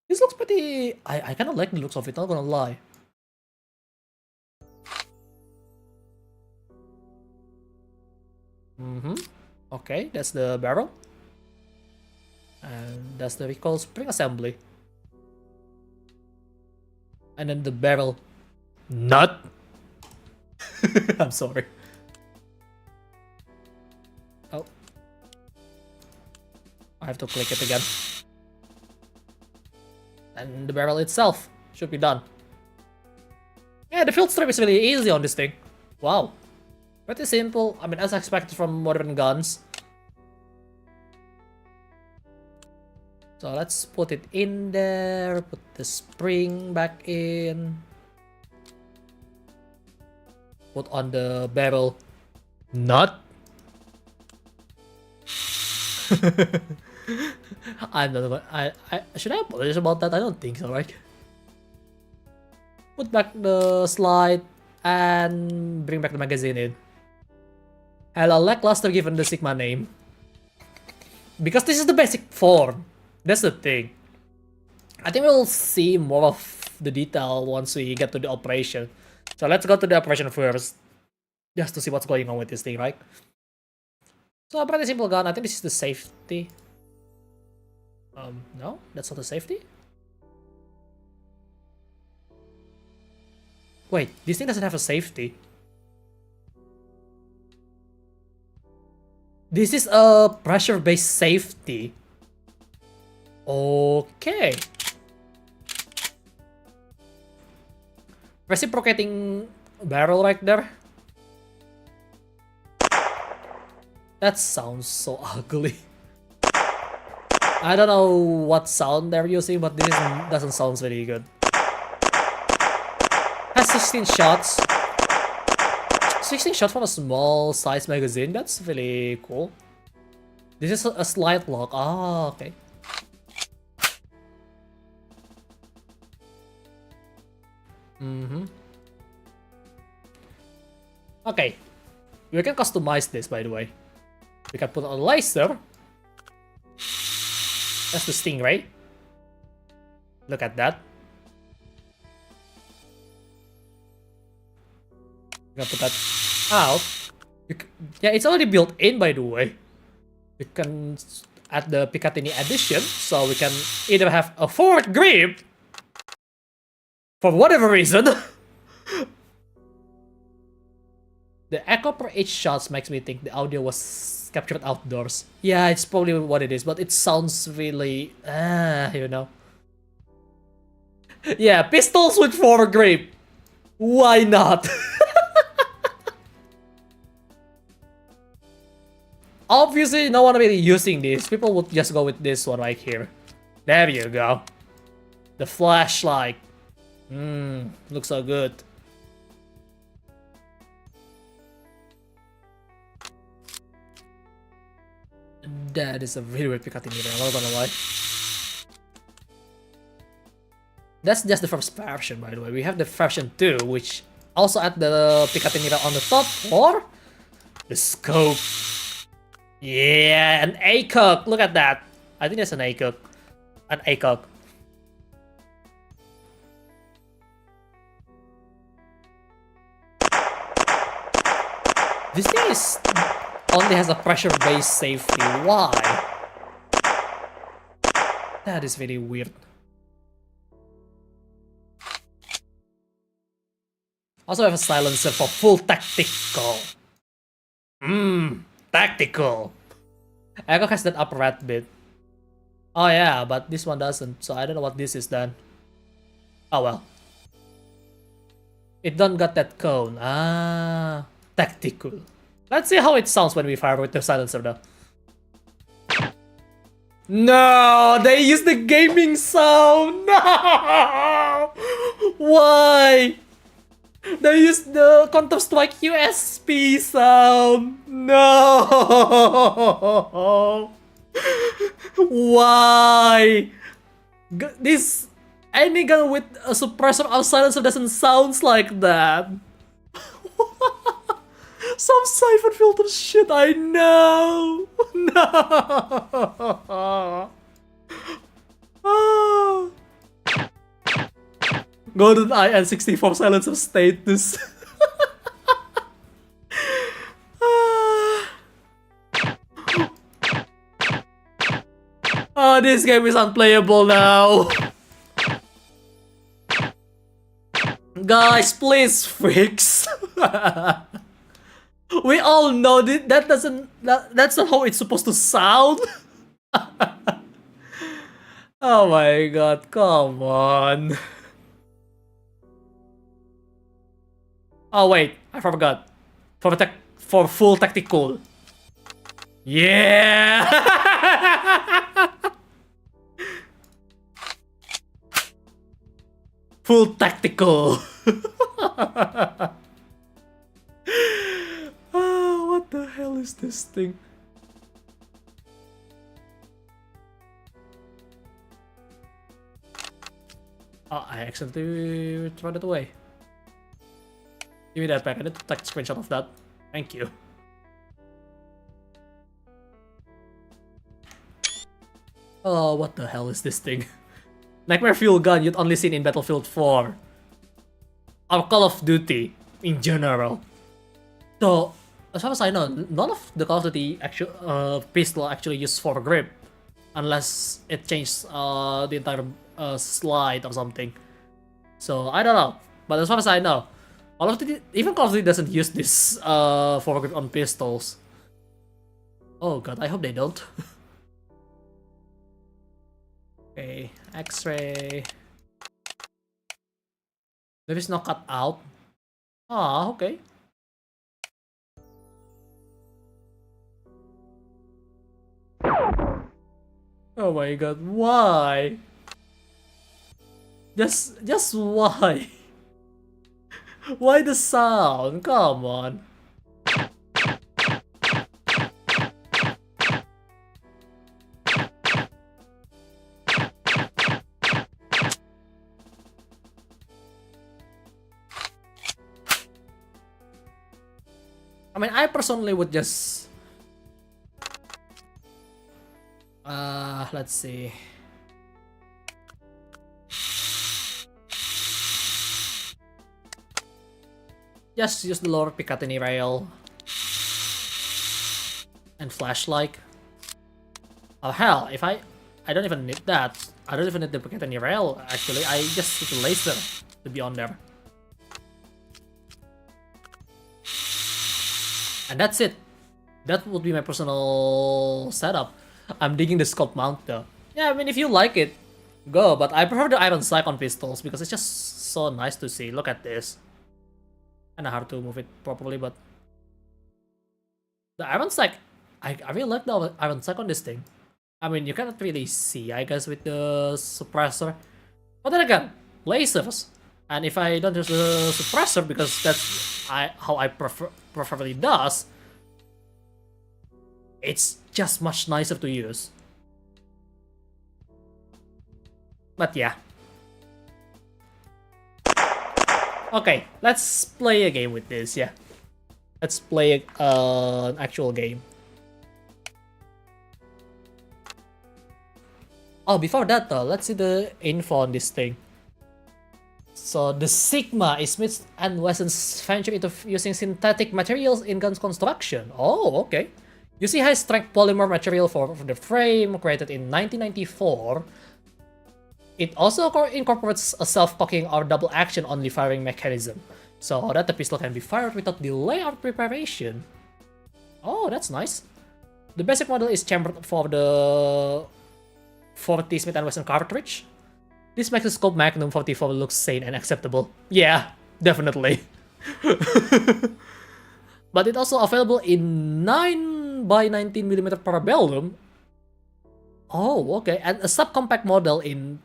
This looks pretty... I kind of like the looks of it, not gonna lie. Okay, that's the barrel. And that's the recoil spring assembly. And then the barrel nut. I'm sorry. Oh. I have to click it again. And the barrel itself should be done. Yeah, the field strip is really easy on this thing. Wow. Pretty simple. I mean, as expected from modern guns. So let's put it in there. Put the spring back in. Put on the barrel nut. I don't know. I should I apologize about that? I don't think so, right? Put back the slide and bring back the magazine in. Hella lackluster given the Sigma name. Because this is the basic form. That's the thing. I think we'll see more of the detail once we get to the operation. So let's go to the operation first. Just to see what's going on with this thing, right? So a pretty simple gun. I think this is the safety. No, that's not the safety. Wait, this thing doesn't have a safety. This is a pressure-based safety. Okay. Reciprocating barrel right there. That sounds so ugly. I don't know what sound they're using, but this doesn't sound very good. Has 16 shots. 16 shots from a small size magazine. That's really cool. This is a slide lock. Ah, okay. Okay. We can customize this, by the way. We can put on a laser. That's the Stingray. Look at that. We can put that out. Yeah, it's already built in, by the way. We can add the Picatinny edition, so we can either have a forward grip for whatever reason. The echo per each shots makes me think the audio was captured outdoors. Yeah, it's probably what it is, but it sounds really, you know. Yeah, pistols with forward grip. Why not? Obviously, no one really using this. People would just go with this one right here. There you go. The flashlight. Looks so good. That is a really weird Picatinny, I'm not gonna lie. That's just the first version, by the way. We have the version 2, which also add the Picatinny rail on the top for the scope. Yeah, an ACOG. Look at that. I think that's an ACOG. An ACOG. This thing is only has a pressure-based safety. Why? That is very weird. Also have a silencer for full tactical. Tactical. Echo has that upper rat bit. Oh yeah, but this one doesn't, so I don't know what this is then. Oh well. It don't got that cone. Ah, tactical. Let's see how it sounds when we fire with the silencer though. No, they use the gaming sound. No, why? They use the Counter-Strike USP sound. No. Why? This any gun with a suppressor or silencer doesn't sound like that. Some siphon filter shit, I know. No. Ah. Golden Eye and 64 silencer status. Oh, this game is unplayable now. Guys, please fix. We all know that's not how it's supposed to sound. Oh my god, come on. Oh wait, I forgot. For full tactical. Yeah. Full tactical. Oh, what the hell is this thing? Oh, I accidentally threw it away. Give me that back. I need to take a screenshot of that. Thank you. Oh, what the hell is this thing? Nightmare fuel gun you'd only seen in Battlefield 4. Or Call of Duty in general. So, as far as I know, none of the Call of Duty pistol actually use foregrip. Unless it changed the entire slide or something. So, I don't know. But as far as I know, even Call of Duty doesn't use this foregrip on pistols. Oh god, I hope they don't. Okay, X-ray. Maybe it's not cut out. Ah, okay. Oh my god, why? Just why? Why the sound? Come on. I mean, I personally would just... let's see. Just use the lower Picatinny rail. And flashlight. Oh hell, if I don't even need that. I don't even need the Picatinny rail, actually. I just need the laser to be on there. And that's it. That would be my personal setup. I'm digging the scope mount though. Yeah, I mean, if you like it, go. But I prefer the iron sight on pistols because it's just so nice to see. Look at this. Kinda hard to move it properly, but the iron sight, I really like the iron sight on this thing. I mean, you cannot really see, I guess, with the suppressor. But then again, lasers. And if I don't use the suppressor, because that's how I preferably does, it's just much nicer to use. But yeah. Okay, let's play a game with this, yeah. Let's play an actual game. Oh, before that though, let's see the info on this thing. So the Sigma is Smith & Wesson's venture into using synthetic materials in guns construction. Oh, okay. Using high-strength polymer material for the frame, created in 1994, it also incorporates a self-cocking or double-action only firing mechanism, so that the pistol can be fired without delay or preparation. Oh, that's nice. The basic model is chambered for the 40 Smith & Wesson cartridge. This makes the scope Magnum 44 look sane and acceptable. Yeah, definitely. But it's also available in 9x19mm Parabellum. Oh, okay. And a subcompact model in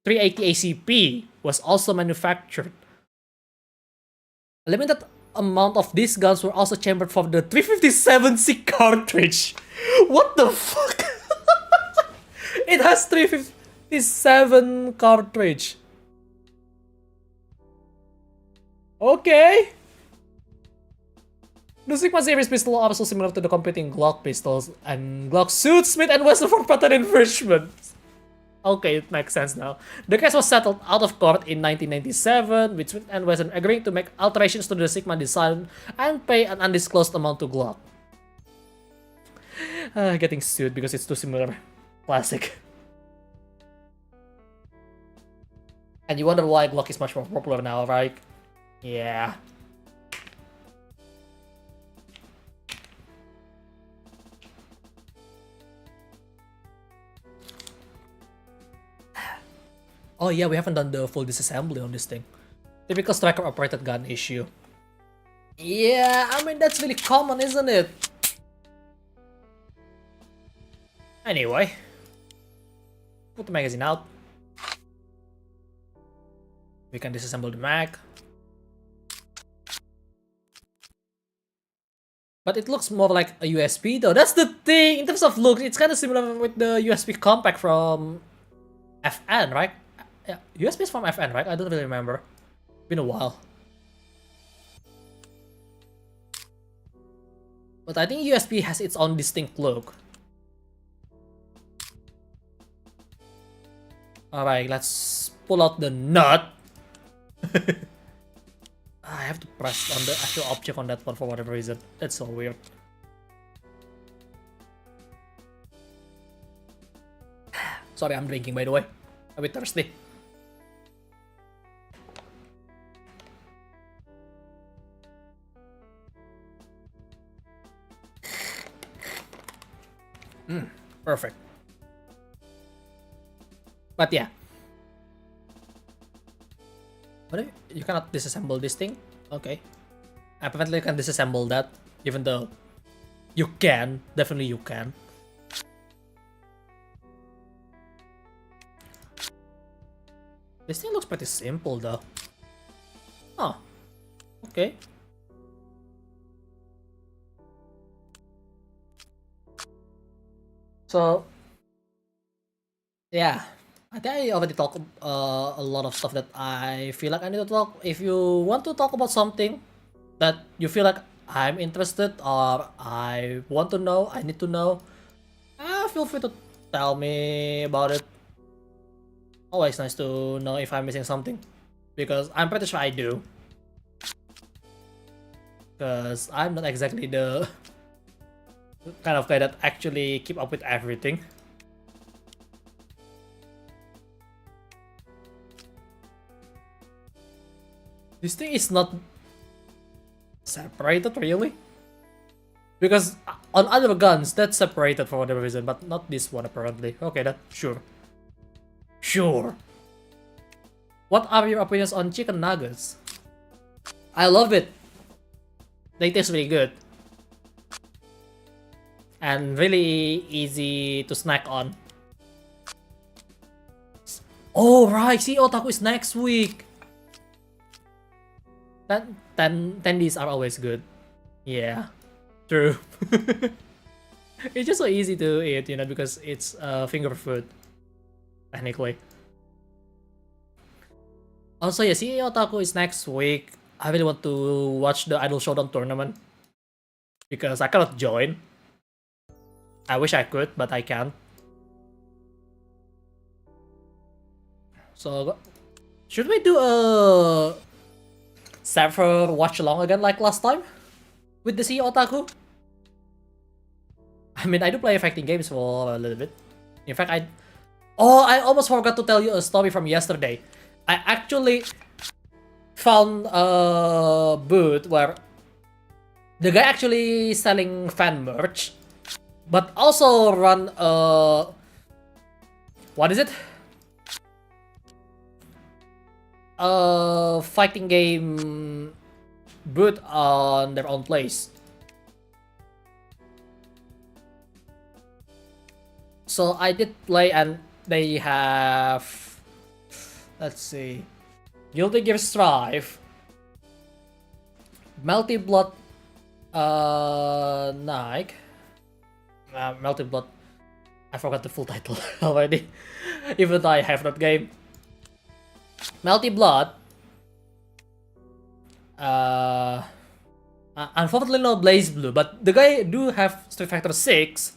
380 ACP was also manufactured. A limited amount of these guns were also chambered for the 357C cartridge. What the fuck? It has 357 cartridge. Okay. The Sigma series pistol are also similar to the competing Glock pistols, and Glock sued Smith & Wesson for patent infringement. Okay, it makes sense now. The case was settled out of court in 1997, with Smith & Wesson agreeing to make alterations to the Sigma design and pay an undisclosed amount to Glock. Getting sued because it's too similar. Classic. And you wonder why Glock is much more popular now, right? Yeah. Oh yeah, we haven't done the full disassembly on this thing. Typical striker-operated gun issue. Yeah, I mean, that's really common, isn't it? Anyway. Put the magazine out. We can disassemble the mag. But it looks more like a USB though. That's the thing! In terms of looks, it's kind of similar with the USB compact from FN, right? Yeah, USB is from FN, right? I don't really remember. Been a while. But I think USB has its own distinct look. Alright, let's pull out the nut. I have to press on the actual object on that one for whatever reason. That's so weird. Sorry, I'm drinking by the way. A bit thirsty. Perfect. But yeah. What if you cannot disassemble this thing? Okay. Apparently you can disassemble that, even though you can. Definitely you can. This thing looks pretty simple though. Oh. Okay. So, yeah, I think I already talked a lot of stuff that I feel like I need to talk. If you want to talk about something that you feel like I'm interested or I want to know, I need to know, feel free to tell me about it. Always nice to know if I'm missing something, because I'm pretty sure I do. Because I'm not exactly the kind of guy that actually keep up with everything. This thing is not separated really, because on other guns that's separated for whatever reason, but not this one apparently. Okay, that sure. What are your opinions on chicken nuggets? I love it. They taste really good. And really easy to snack on. Oh right, see, Otaku is next week. 10Ds are always good. Yeah, true. It's just so easy to eat, you know, because it's finger food, technically. Also, yeah, CEO Otaku is next week. I really want to watch the Idol Showdown tournament because I cannot join. I wish I could, but I can't. So, should we do a server watch along again like last time with the CEO Otaku? I mean, I do play fighting games for a little bit. In fact, I almost forgot to tell you a story from yesterday. I actually found a booth where the guy actually selling fan merch, but also run a, what is it? A fighting game booth on their own place. So I did play, and they have, let's see, Guilty Gear Strive, Melty Blood, Nike, Melty Blood. I forgot the full title already, even though I have that game. Melty Blood. Unfortunately, no Blaze Blue, but the guy do have Street Fighter 6.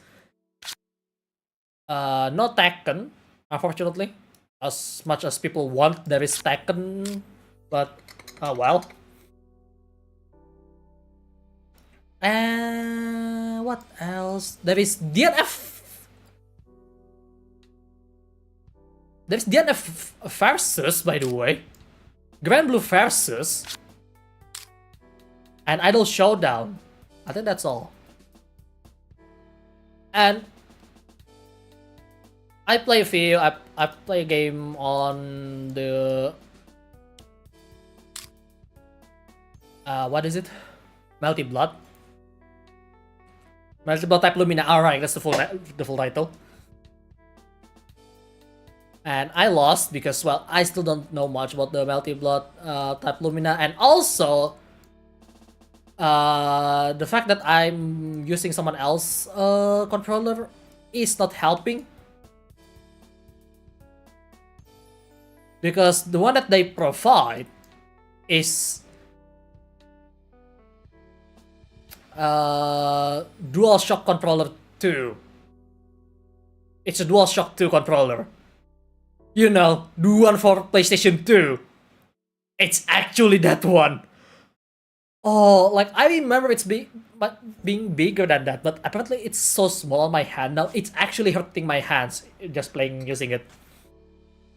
No Tekken, unfortunately. As much as people want, there is Tekken, but well. And what else? There is DNF. There's DNF versus, by the way. Grand Blue versus. And Idol Showdown. I think that's all. And I play a few. I play a game on the what is it? Melty Blood. Melty Blood Type Lumina. Alright, that's the full title. And I lost because, well, I still don't know much about the Melty Blood Type Lumina, and also the fact that I'm using someone else's controller is not helping. Because the one that they provide is DualShock Controller 2. It's a DualShock 2 controller. You know, the one for PlayStation 2. It's actually that one. Oh, like, I remember it's being bigger than that, but apparently it's so small on my hand now. It's actually hurting my hands just using it.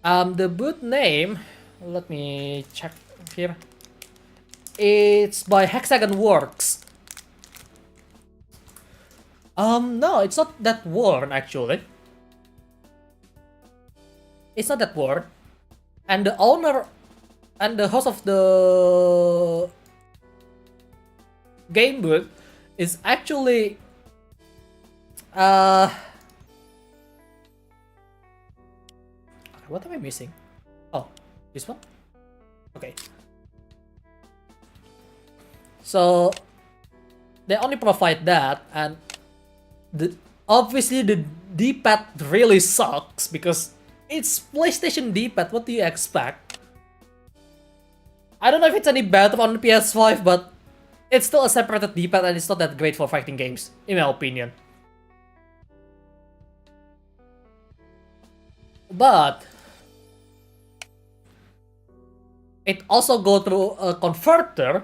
The boot name, let me check here. It's by Hexagon Works. No, it's not that worn actually. It's not that worn. And the owner and the host of the game boot is actually what am I missing? Oh, this one? Okay. So they only provide that, and obviously the D-pad really sucks because it's PlayStation D-pad. What do you expect? I don't know if it's any better on the PS5, but it's still a separated D-pad and it's not that great for fighting games, in my opinion. But it also go through a converter,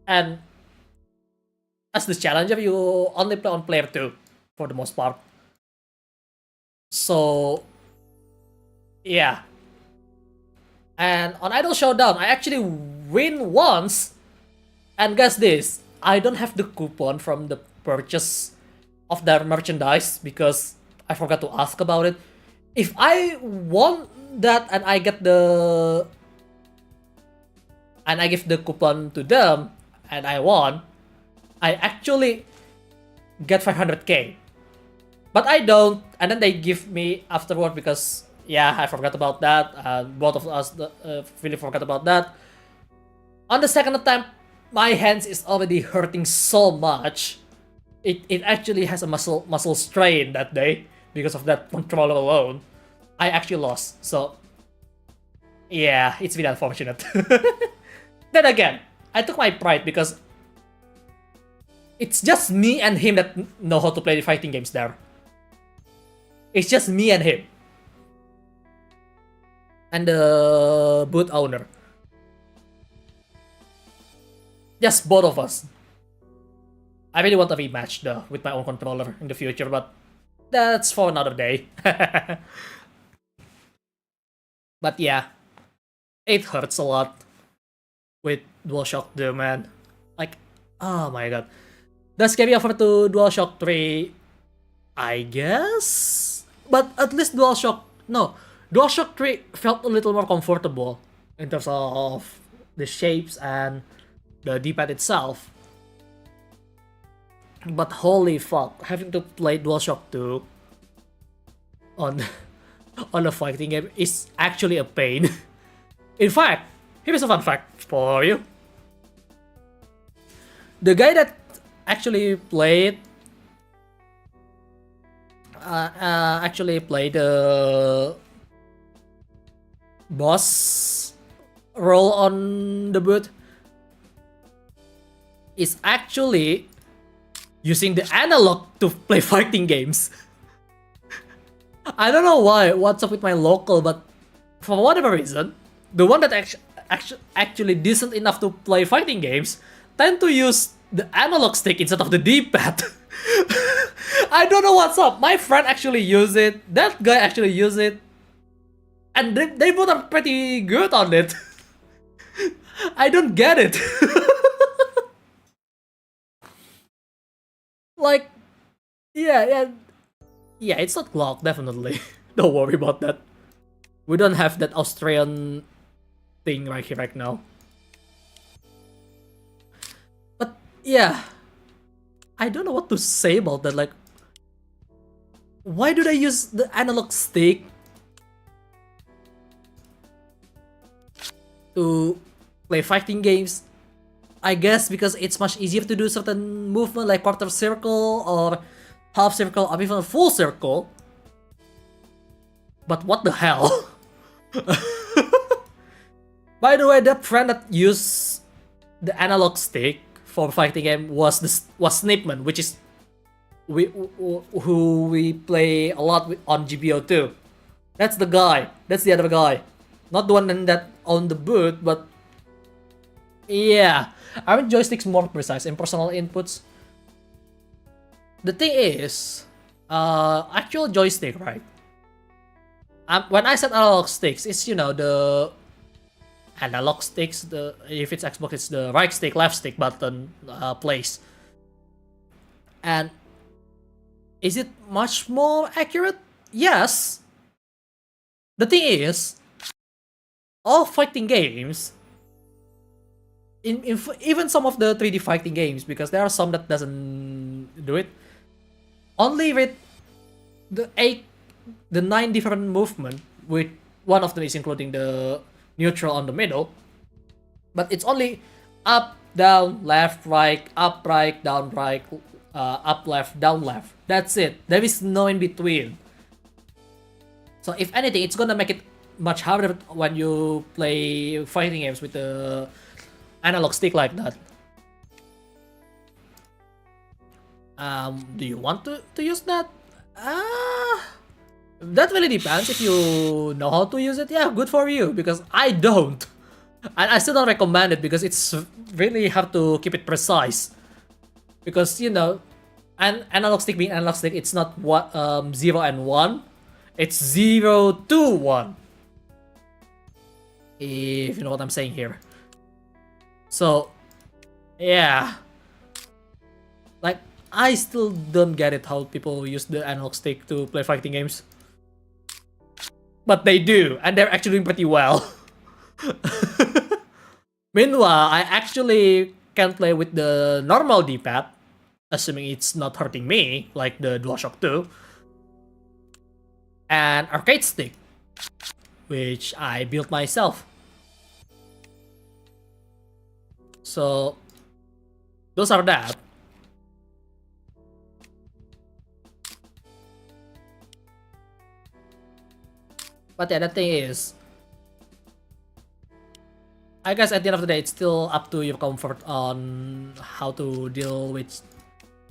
and as the challenger, you only play on player 2 for the most part. So yeah. And on Idol Showdown, I actually win once. And guess this, I don't have the coupon from the purchase of their merchandise because I forgot to ask about it. If I won that and I get the... and I give the coupon to them and I won, I actually get 500k. But I don't, and then they give me afterward because, yeah, I forgot about that. Both of us really forgot about that. On the second attempt, my hands is already hurting so much. It actually has a muscle strain that day because of that controller alone. I actually lost. So Yeah, it's been unfortunate. Then again, I took my pride because it's just me and him that know how to play the fighting games there. It's just me and him. And the boot owner. Just both of us. I really want a rematch though with my own controller in the future, but that's for another day. But yeah, it hurts a lot with DualShock 2, man. Like, oh my god. Does carry over to DualShock 3? I guess? But at least DualShock 3 felt a little more comfortable in terms of the shapes and the D-pad itself. But holy fuck, having to play DualShock 2 on on a fighting game is actually a pain. In fact, here's a fun fact for you. The guy that actually played the boss role on the boot is actually using the analog to play fighting games. I don't know what's up with my local, but for whatever reason, the one that actually decent enough to play fighting games tend to use the analog stick instead of the D-pad. I don't know what's up. My friend actually used it. That guy actually used it. And they both are pretty good on it. I don't get it. Like, yeah, it's not Glock, definitely. Don't worry about that. We don't have that Austrian thing right here, right now. But, yeah. I don't know what to say about that, like... Why do they use the analog stick to play fighting games? I guess because it's much easier to do certain movement like quarter circle or half circle or even a full circle. But what the hell? By the way, that friend that used the analog stick for fighting game was Snipman, which is who we play a lot with on GBO2. That's the guy. That's the other guy. Not the one that on the boot, but yeah. Aren't joysticks more precise in personal inputs? The thing is, actual joystick, right? When I said analog sticks, it's, you know, the analog sticks. If it's Xbox, it's the right stick, left stick button place. And is it much more accurate? Yes. The thing is, all fighting games, even some of the 3D fighting games, because there are some that doesn't do it, only with the 9 different movement, with one of them is including the neutral on the middle, but it's only up, down, left, right, up, right, down, right, up, left, down, left. That's it. There is no in between. So if anything, it's gonna make it much harder when you play fighting games with the analog stick like that. Do you want to use that? That really depends. If you know how to use it, yeah, good for you, because I don't. And I still don't recommend it because it's really hard to keep it precise. Because, you know, an analog stick being analog stick, it's not 0 and 1. It's 0, 2, 1. If you know what I'm saying here. So, yeah. Like, I still don't get it how people use the analog stick to play fighting games. But they do, and they're actually doing pretty well. Meanwhile, I actually can play with the normal D-pad, assuming it's not hurting me, like the DualShock 2. And arcade stick, which I built myself. So, those are that. But yeah, the thing is, I guess at the end of the day, it's still up to your comfort on how to deal with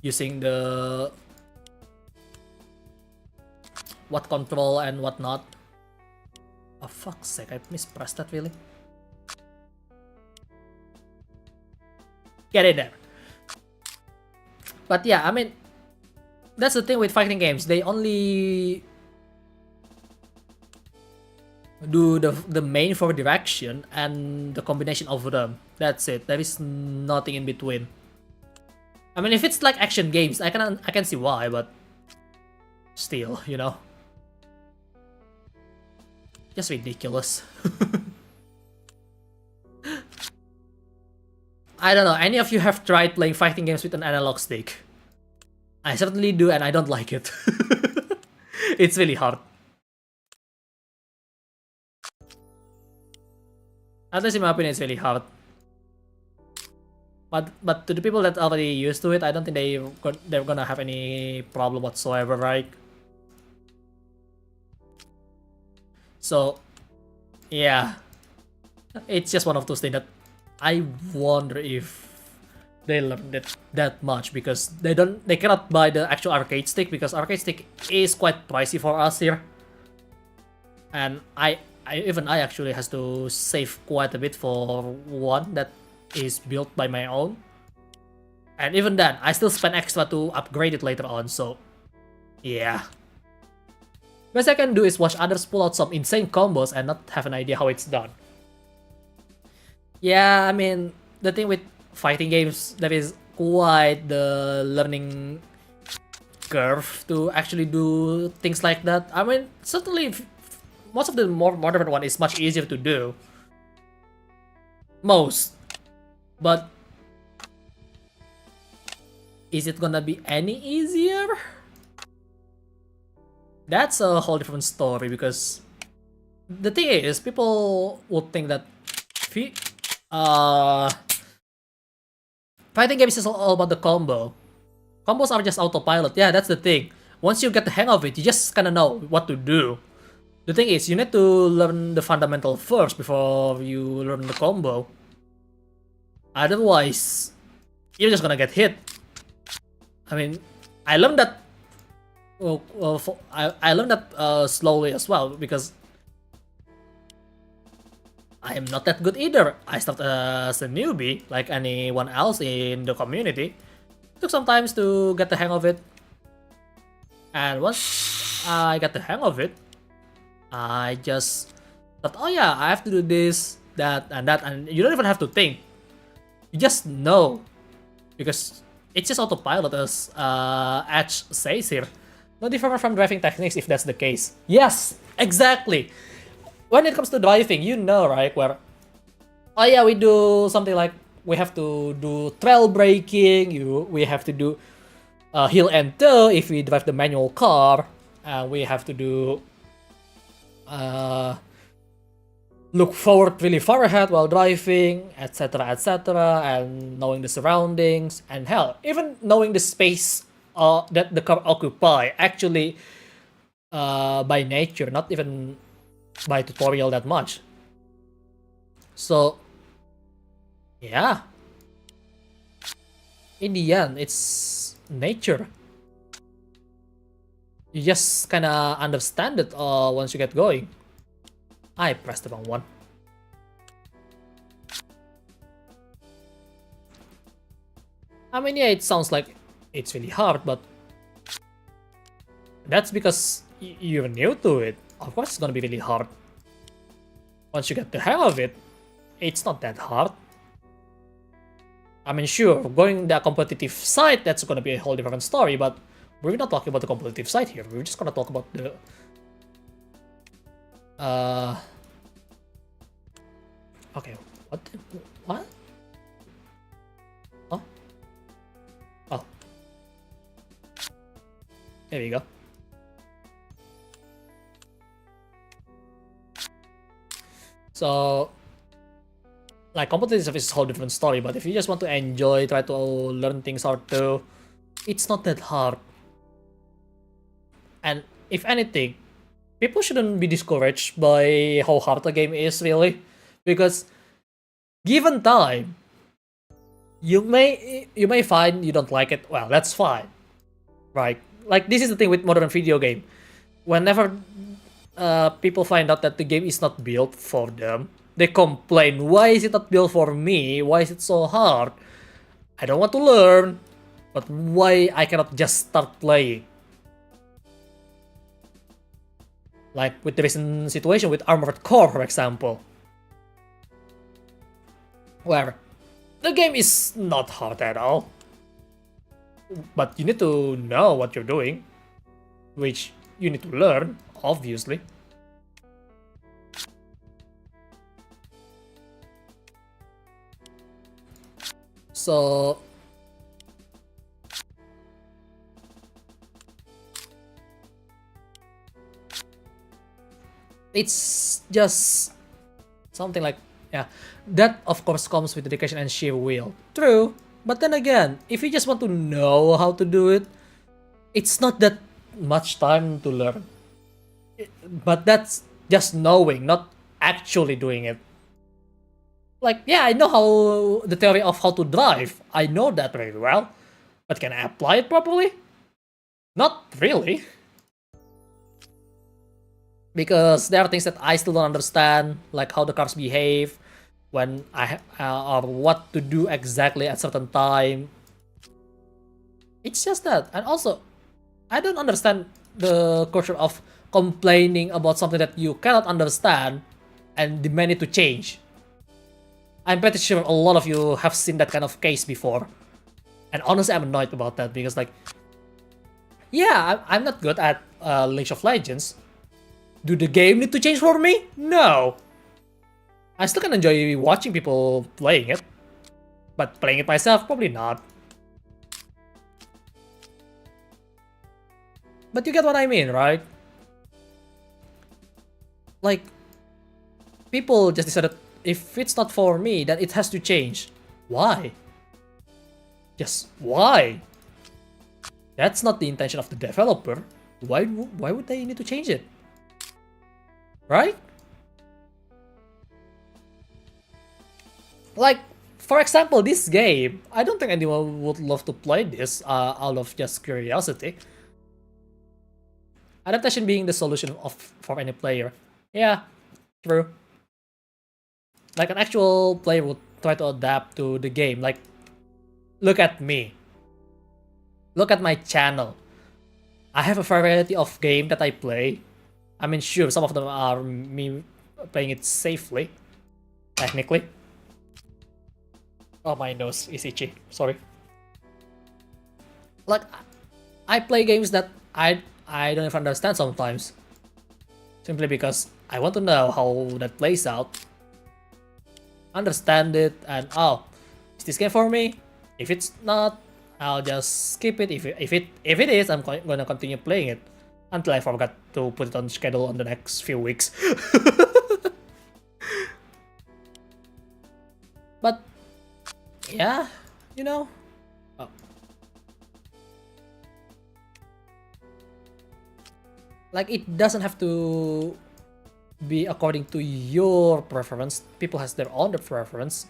using the what control and what not. Oh fuck's sake, I mispressed that really. Get in there. But yeah, I mean, that's the thing with fighting games. They only do the main for direction and the combination of them. That's it. There is nothing in between. I mean, if it's like action games, I can see why, but still, you know, just ridiculous. I don't know. Any of you have tried playing fighting games with an analog stick? I certainly do, and I don't like it. It's really hard. At least in my opinion, it's really hard. But to the people that are already used to it, I don't think they're gonna have any problem whatsoever, right? So, yeah, it's just one of those things that I wonder if they learned it that much, because they cannot buy the actual arcade stick, because arcade stick is quite pricey for us here, and I actually has to save quite a bit for one that is built by my own, and even then I still spend extra to upgrade it later on. So yeah, best I can do is watch others pull out some insane combos and not have an idea how it's done. Yeah, I mean, the thing with fighting games, there is quite the learning curve to actually do things like that. I mean, certainly most of the more modern one is much easier to do. Most. But is it gonna be any easier? That's a whole different story, because the thing is, people would think that fighting games is all about the combo. Combos are just autopilot. Yeah, that's the thing. Once you get the hang of it, you just kinda know what to do. The thing is, you need to learn the fundamental first before you learn the combo. Otherwise, you're just gonna get hit. I mean, I learned that. I learned that slowly as well, because I am not that good either. I started as a newbie, like anyone else in the community. Took some time to get the hang of it, and once I got the hang of it, I just thought, oh yeah, I have to do this, that, and you don't even have to think. You just know, because it's just autopilot, as Edge says here. No different from driving techniques, if that's the case. Yes, exactly. When it comes to driving, you know, right, where, oh yeah, we do something like, we have to do trail braking, we have to do heel and toe if we drive the manual car, we have to do look forward really far ahead while driving, etc, etc, and knowing the surroundings, and hell, even knowing the space that the car occupy, actually by nature, not even by tutorial that much. So yeah, in the end, it's nature. You just kinda understand it once you get going. I pressed the wrong one. I mean, yeah, it sounds like it's really hard, but that's because you're new to it. Of course it's gonna be really hard. Once you get the hang of it, it's not that hard. I mean, sure, going the competitive side, that's gonna be a whole different story, but we're not talking about the competitive side here. We're just gonna talk about the okay, what? Oh. Oh. There we go. So, like, competitive is a whole different story, but if you just want to enjoy, try to learn things out too, it's not that hard. And if anything, people shouldn't be discouraged by how hard the game is, really, because given time, you may find you don't like it. Well, that's fine, right? Like, this is the thing with modern video game. Whenever people find out that the game is not built for them, they complain, why is it not built for me? Why is it so hard? I don't want to learn, but why I cannot just start playing? Like with the recent situation with Armored Core, for example, where the game is not hard at all, but you need to know what you're doing, which you need to learn, obviously. So it's just something like, yeah, that of course comes with dedication and sheer will. True, but then again, if you just want to know how to do it, it's not that much time to learn. But that's just knowing, not actually doing it. Like, yeah, I know how the theory of how to drive. I know that very well. But can I apply it properly? Not really. Because there are things that I still don't understand, like how the cars behave, when or what to do exactly at certain time. It's just that. And also, I don't understand the culture of complaining about something that you cannot understand and demand it to change. I'm pretty sure a lot of you have seen that kind of case before. And honestly, I'm annoyed about that because, like, yeah, I'm not good at League of Legends. Do the game need to change for me? No. I still can enjoy watching people playing it. But playing it myself, probably not. But you get what I mean, right? Like, people just decided, if it's not for me, then it has to change. Why? Just why? That's not the intention of the developer. Why would they need to change it? Right? Like, for example, this game, I don't think anyone would love to play this out of just curiosity. Adaptation being the solution for any player. Yeah, true. Like, an actual player would try to adapt to the game. Like, look at me. Look at my channel. I have a variety of game that I play. I mean, sure, some of them are me playing it safely, technically. Oh, my nose is itchy. Sorry. Like, I play games that I don't even understand sometimes. Simply because I want to know how that plays out. Understand it, and oh, is this game for me? If it's not, I'll just skip it. If it is, I'm gonna continue playing it until I forgot to put it on schedule on the next few weeks. But yeah, you know. Oh. Like, it doesn't have to be according to your preference. People has their own preference.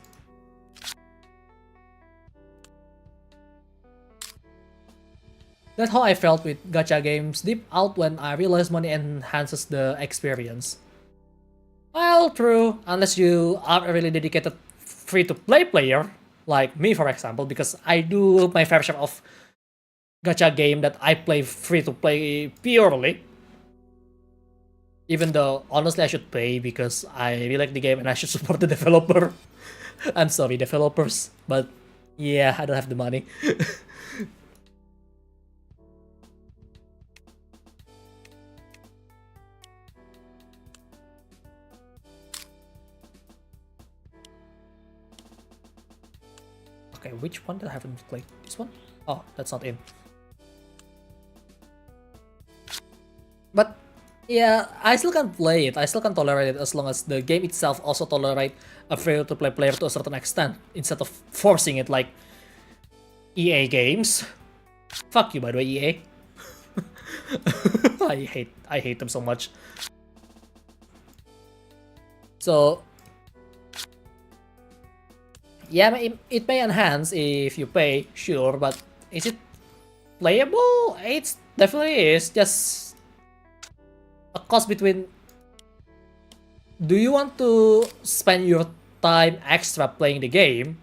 That's how I felt with gacha games deep out when I realized money enhances the experience. Well, true, unless you are a really dedicated free-to-play player, like me for example, because I do my fair share of gacha game that I play free-to-play purely. Even though, honestly, I should pay because I really like the game and I should support the developer. I'm sorry, developers, but yeah, I don't have the money. Okay, which one did I haven't played? This one? Oh, that's not in. But yeah, I still can play it. I still can tolerate it as long as the game itself also tolerate a free-to-play player to a certain extent, instead of forcing it like EA games. Fuck you, by the way, EA. I hate them so much. So yeah, it may enhance if you pay, sure, but is it playable? It definitely is. Just a cost between. Do you want to spend your time extra playing the game,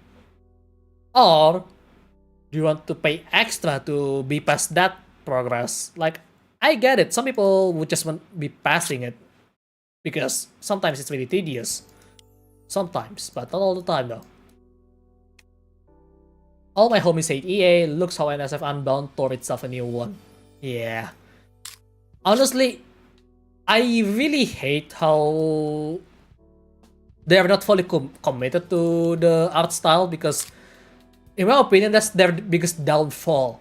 or do you want to pay extra to be past that progress? Like, I get it. Some people would just want be passing it because sometimes it's really tedious. Sometimes, but not all the time though. All my homies hate EA. Looks how NSF Unbound tore itself a new one. Yeah. Honestly, I really hate how they are not fully committed to the art style because, in my opinion, that's their biggest downfall.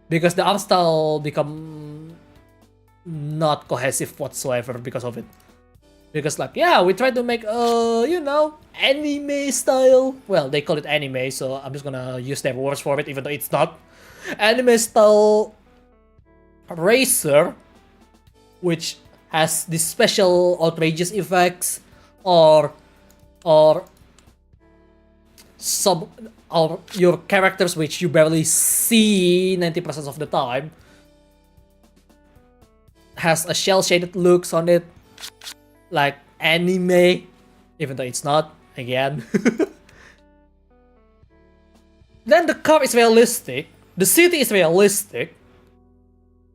Because the art style become not cohesive whatsoever because of it. Because like, yeah, we try to make you know, anime style. Well, they call it anime, so I'm just gonna use their words for it, even though it's not. Anime style racer, which has these special outrageous effects, or your characters which you barely see 90% of the time, has a shell-shaded looks on it, like anime, even though it's not, again. Then the car is realistic, the city is realistic,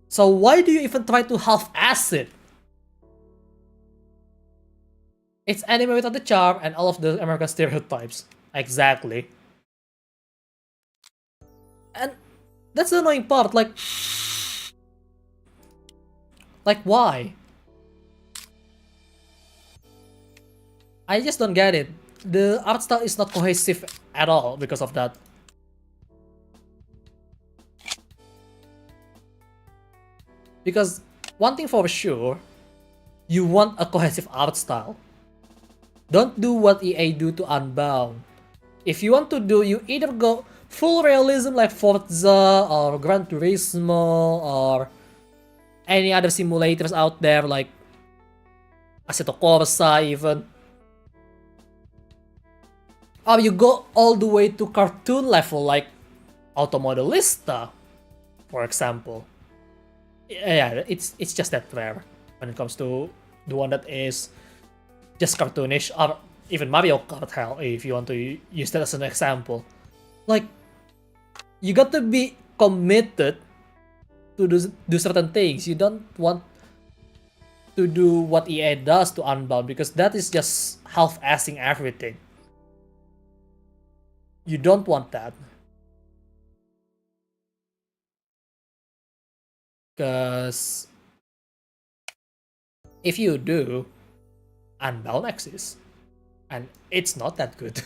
so why do you even try to half-ass it? It's anime without the charm and all of the American stereotypes. Exactly. And that's the annoying part, like why? I just don't get it. The art style is not cohesive at all because of that. Because one thing for sure, you want a cohesive art style. Don't do what EA do to Unbound. If you want to do, you either go full realism like Forza or Gran Turismo or any other simulators out there like Assetto Corsa even. Or you go all the way to cartoon level like Automodelista, for example. Yeah, it's just that rare when it comes to the one that is just cartoonish, or even Mario Kart, hell, if you want to use that as an example. Like, you got to be committed to do certain things. You don't want to do what EA does to Unbound, because that is just half-assing everything. You don't want that. Because if you do, Unbound exists. And it's not that good.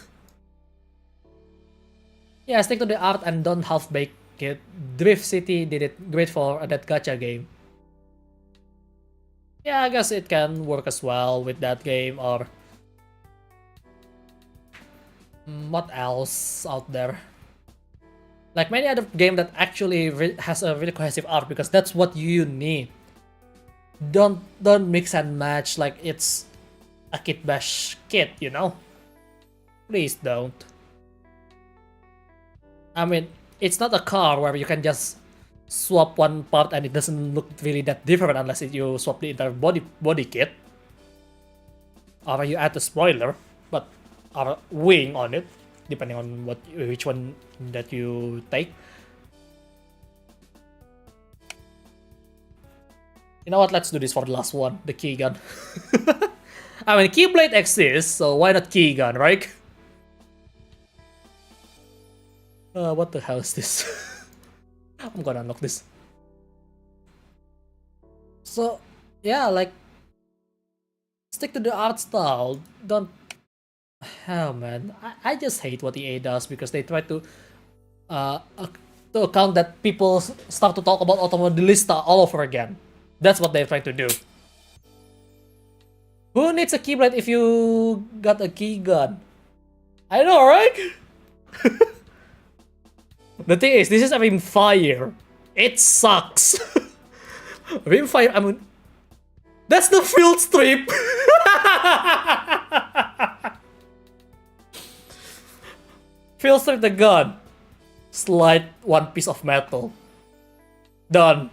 Yeah, stick to the art and don't half-bake it. Drift City did it great for that gacha game. Yeah, I guess it can work as well with that game, or what else out there? Like many other game that actually has a really cohesive art, because that's what you need. Don't mix and match like it's a kit bash kit, you know? Please don't. I mean, it's not a car where you can just swap one part and it doesn't look really that different unless you swap the entire body kit. Or you add a spoiler, but or wing on it, depending on which one that you take. You know what? Let's do this for the last one, the key gun. I mean, Keyblade exists, so why not key gun, right? What the hell is this? I'm gonna unlock this. So, yeah, like, stick to the art style. Don't. Oh man, I just hate what EA does, because they try to account that people start to talk about Automodelista all over again. That's what they're trying to do. Who needs a keyblade if you got a key gun? I know, right? The thing is, this is a rimfire. It sucks. Rimfire, I mean, that's the field strip. Filter the gun. Slide one piece of metal. Done.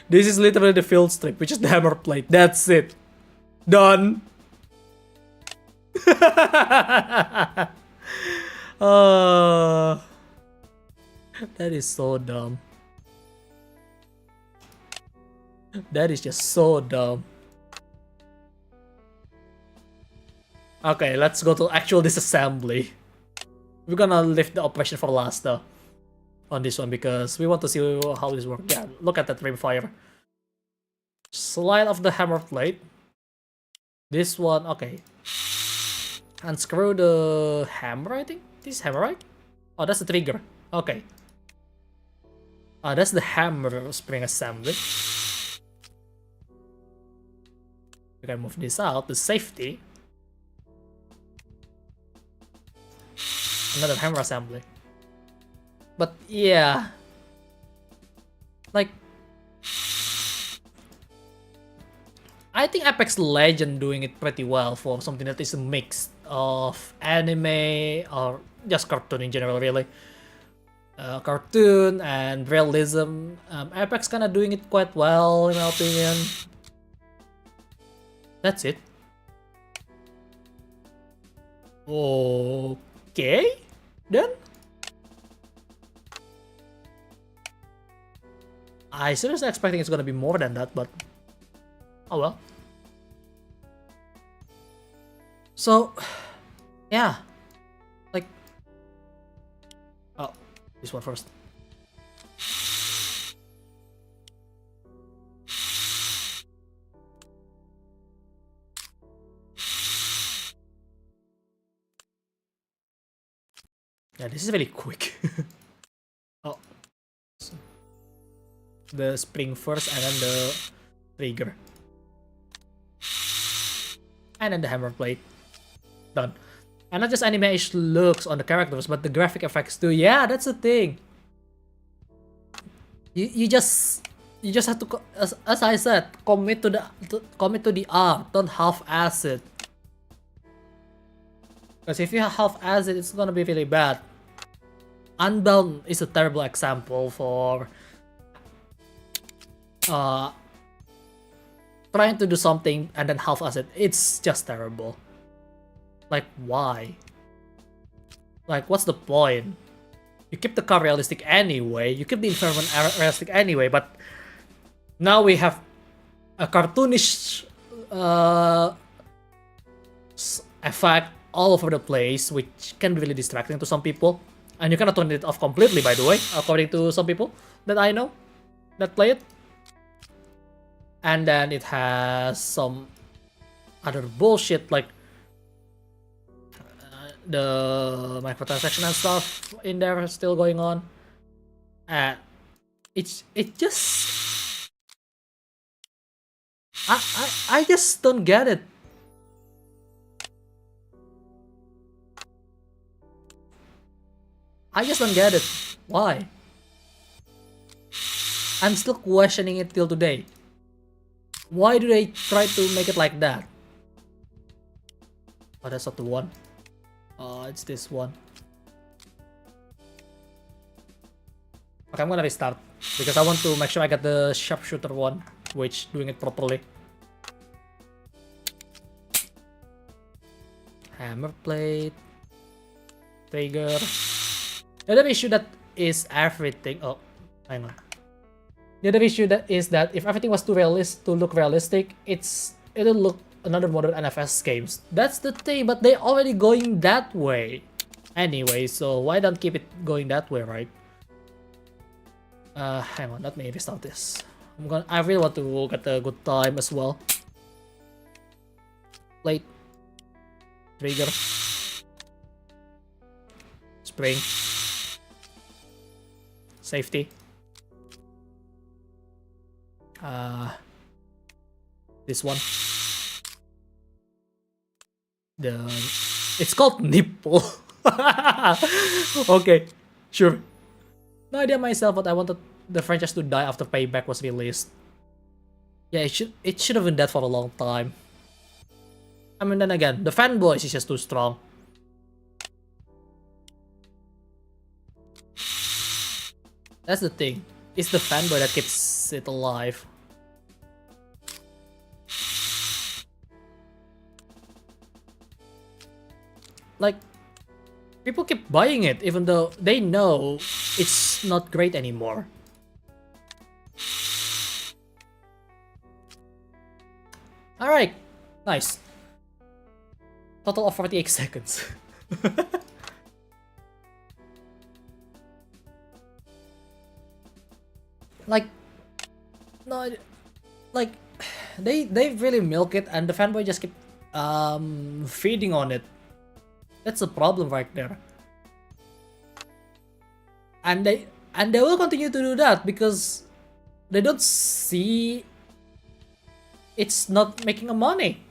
This is literally the field strip, which is the hammer plate. That's it. Done. That is so dumb. That is just so dumb. Okay, let's go to actual disassembly. We're gonna leave the operation for last though. On this one because we want to see how this works. Yeah, look at that rimfire. Slide off the hammer plate. This one, okay. Unscrew the hammer, I think. This is hammer, right? Oh, that's the trigger. Okay. That's the hammer spring assembly. We can move this out to safety. Another hammer assembly. But yeah, like I think Apex Legends doing it pretty well for something that is a mix of anime or just cartoon in general, really. Cartoon and realism. Apex kind of doing it quite well, in my opinion. That's it. Okay, then. I seriously expecting it's gonna be more than that, but oh well. So, yeah, like, oh, this one first. Yeah, this is very quick. Oh. The spring first and then the trigger. And then the hammer plate. Done. And not just animation looks on the characters, but the graphic effects too. Yeah, that's the thing. You just have to, as I said, commit to the art. Don't half-ass it. Because if you half-ass it, it's gonna be really bad. Unbound is a terrible example for trying to do something and then half-ass it. It's just terrible. Like, why? Like, what's the point? You keep the car realistic anyway, you keep the environment realistic anyway, but now we have a cartoonish effect all over the place, which can be really distracting to some people. And you cannot turn it off completely, by the way, according to some people that I know that play it. And then it has some other bullshit like the microtransaction and stuff in there still going on. It just I just don't get it. I just don't get it. Why? I'm still questioning it till today. Why do they try to make it like that? Oh, that's not the one. It's this one. Okay, I'm gonna restart because I want to make sure I get the sharpshooter one, which doing it properly. Hammer plate, trigger. The other issue that is everything. Oh, hang on. The other issue that is that if everything was to look realistic, it'll look another modern NFS games. That's the thing, but they already going that way anyway, so why don't keep it going that way, right? Hang on, let me restart this. I really want to get a good time as well. Plate, trigger, spring, safety. This one. It's called nipple. Okay, sure. No idea myself what I wanted the franchise to die after Payback was released. Yeah, it should have been dead for a long time. I mean, then again, the fanboys is just too strong. That's the thing. It's the fanboy that keeps it alive. Like, people keep buying it even though they know it's not great anymore. Alright, nice. Total of 48 seconds. Like, no, like, they really milk it and the fanboy just keep feeding on it. That's the problem right there. And they will continue to do that because they don't see it's not making a money.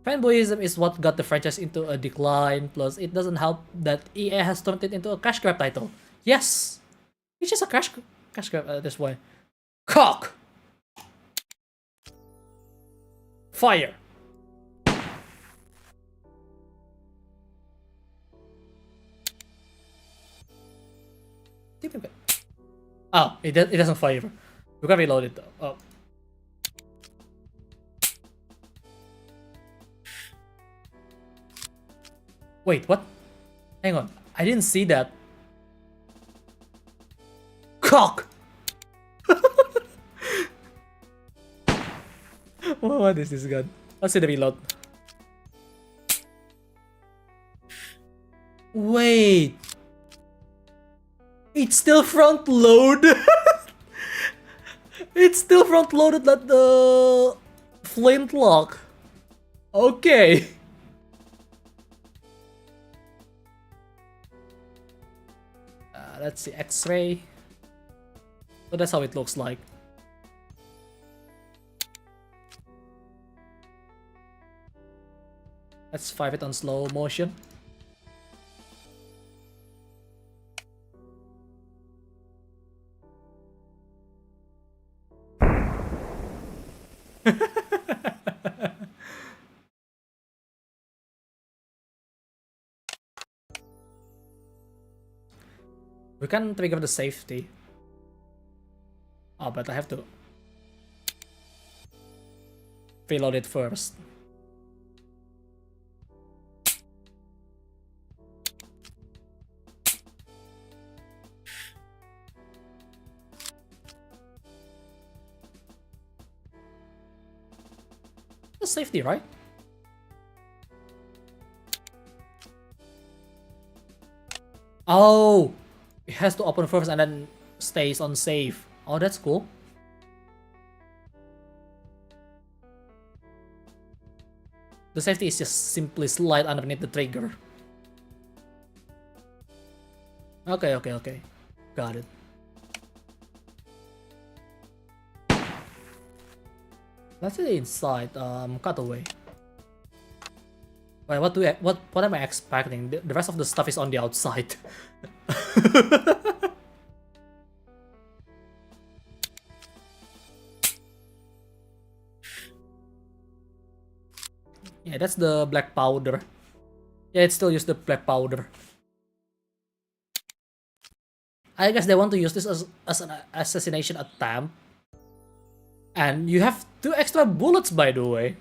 Fanboyism is what got the franchise into a decline, plus it doesn't help that EA has turned it into a cash grab title. Yes! It's just a cash grab at this point. Cock! Fire! Oh, it doesn't fire. We can reload it though. Oh. Wait, what? Hang on. I didn't see that. Cock! What is this gun? Let's see the reload. Wait. It's still front load. It's still front loaded at the flintlock. Okay. Let's see, X-ray. So that's how it looks like. Let's fire it on slow motion. We can trigger the safety. Oh, but I have to reload it first. The safety, right? Oh! It has to open first and then stays on safe. Oh, that's cool. The safety is just simply slide underneath the trigger. Okay. Got it. Let's see the inside. Cutaway. Wait, what am I expecting? The rest of the stuff is on the outside. Yeah, that's the black powder. Yeah, it still used the black powder. I guess they want to use this as an assassination attempt. And you have 2 extra bullets, by the way,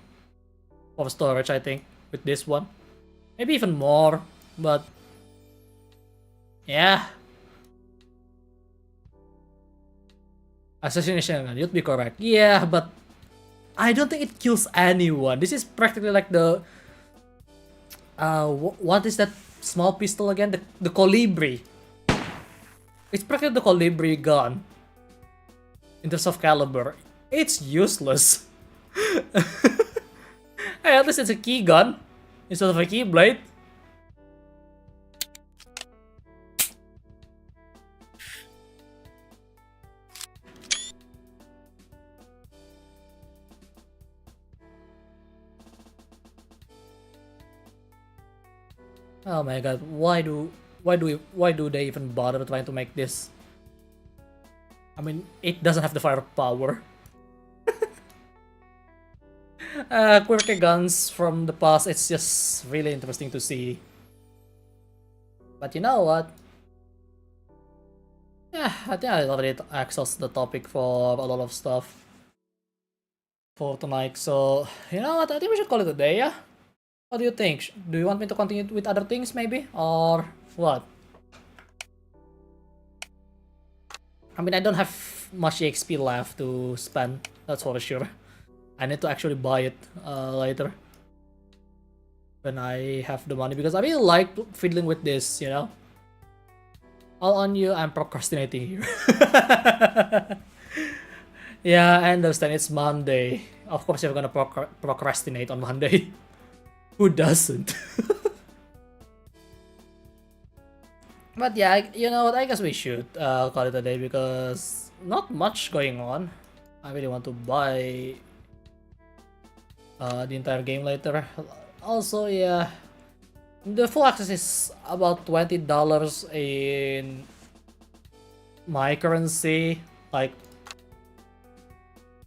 for storage, I think, with this one. Maybe even more, but yeah. Assassination, you'd be correct. Yeah, but I don't think it kills anyone. This is practically like the what is that small pistol again? The Colibri. It's practically the Colibri gun in terms of caliber. It's useless. Hey, at least it's a key gun instead of a keyblade. Oh my god, why do they even bother trying to make this mean, it doesn't have the firepower. Quirky guns from the past, it's just really interesting to see. But you know what? Yeah, I think I already exhausted the topic for a lot of stuff for tonight. So, you know what? I think we should call it a day, yeah? What do you think? Do you want me to continue with other things, maybe? Or what? I mean, I don't have much EXP left to spend, that's for sure. I need to actually buy it later. When I have the money, because I really like fiddling with this, you know? All on you, I'm procrastinating here. Yeah, I understand, it's Monday. Of course you're gonna procrastinate on Monday. Who doesn't? But yeah, you know what, I guess we should call it a day because not much going on. I really want to buy the entire game later. Also, yeah, the full access is about $20 in my currency. Like,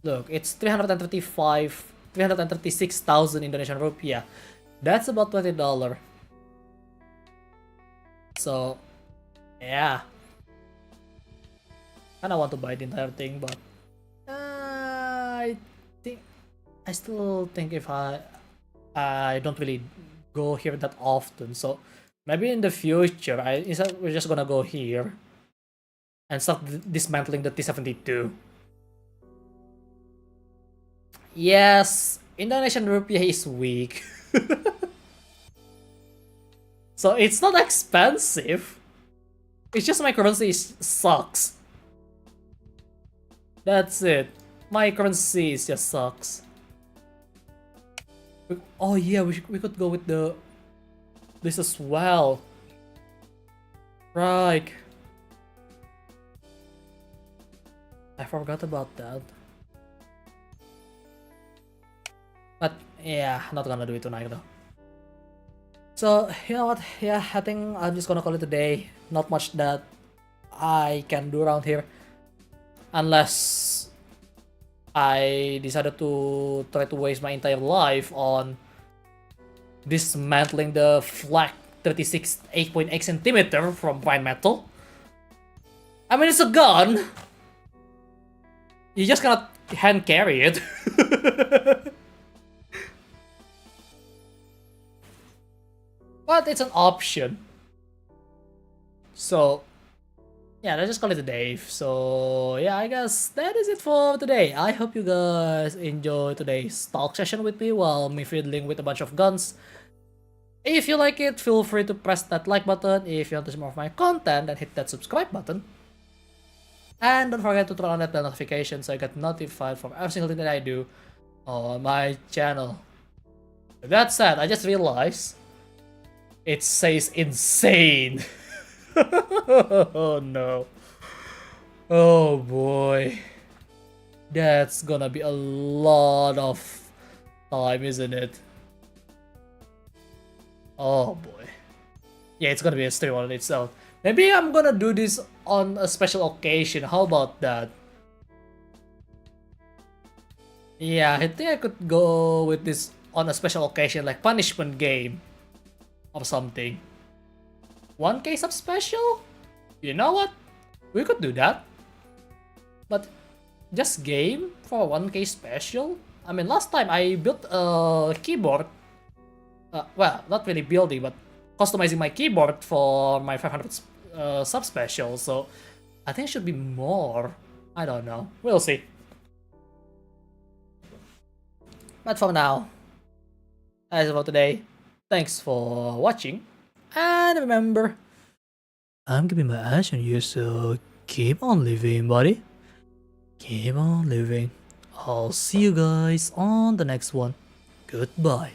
look, it's 336,000 Indonesian rupiah. That's about $20. So, yeah. Kinda want to buy the entire thing, but I still think if I don't really go here that often, so maybe in the future we're just gonna go here and start dismantling the T-72. Yes, Indonesian rupiah is weak. So it's not expensive, it's just my currency sucks. That's it, my currency just sucks. Oh yeah, we could go with this as well. Right. I forgot about that. But yeah, not gonna do it tonight though. So, you know what? Yeah, I think I'm just gonna call it a day. Not much that I can do around here. Unless I decided to try to waste my entire life on dismantling the Flak 36 8.8 centimeter from Pine Metal. I mean, it's a gun. You just cannot hand carry it. But it's an option. So, yeah, let's just call it a day. So, yeah, I guess that is it for today. I hope you guys enjoy today's talk session with me while me fiddling with a bunch of guns. If you like it, feel free to press that like button. If you want to see more of my content, then hit that subscribe button. And don't forget to turn on that bell notification so you get notified from every single thing that I do on my channel. With that said, I just realized it says insane. Oh no. Oh boy. That's gonna be a lot of time, isn't it? Oh boy. Yeah, it's gonna be a stream on itself. Maybe I'm gonna do this on a special occasion. How about that? Yeah, I think I could go with this on a special occasion, like punishment game or something. 1K sub special? You know what? We could do that. But just game for 1K special? I mean, last time I built a keyboard. Well, not really building, but customizing my keyboard for my 500 sub special. So I think it should be more. I don't know. We'll see. But for now, that's about today. Thanks for watching. And remember, I'm keeping my eyes on you, so keep on living, buddy. Keep on living. I'll see you guys on the next one. Goodbye.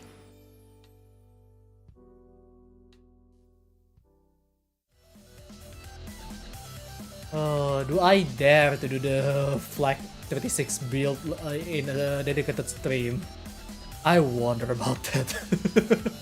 Do I dare to do the Flak 36 build in a dedicated stream? I wonder about that.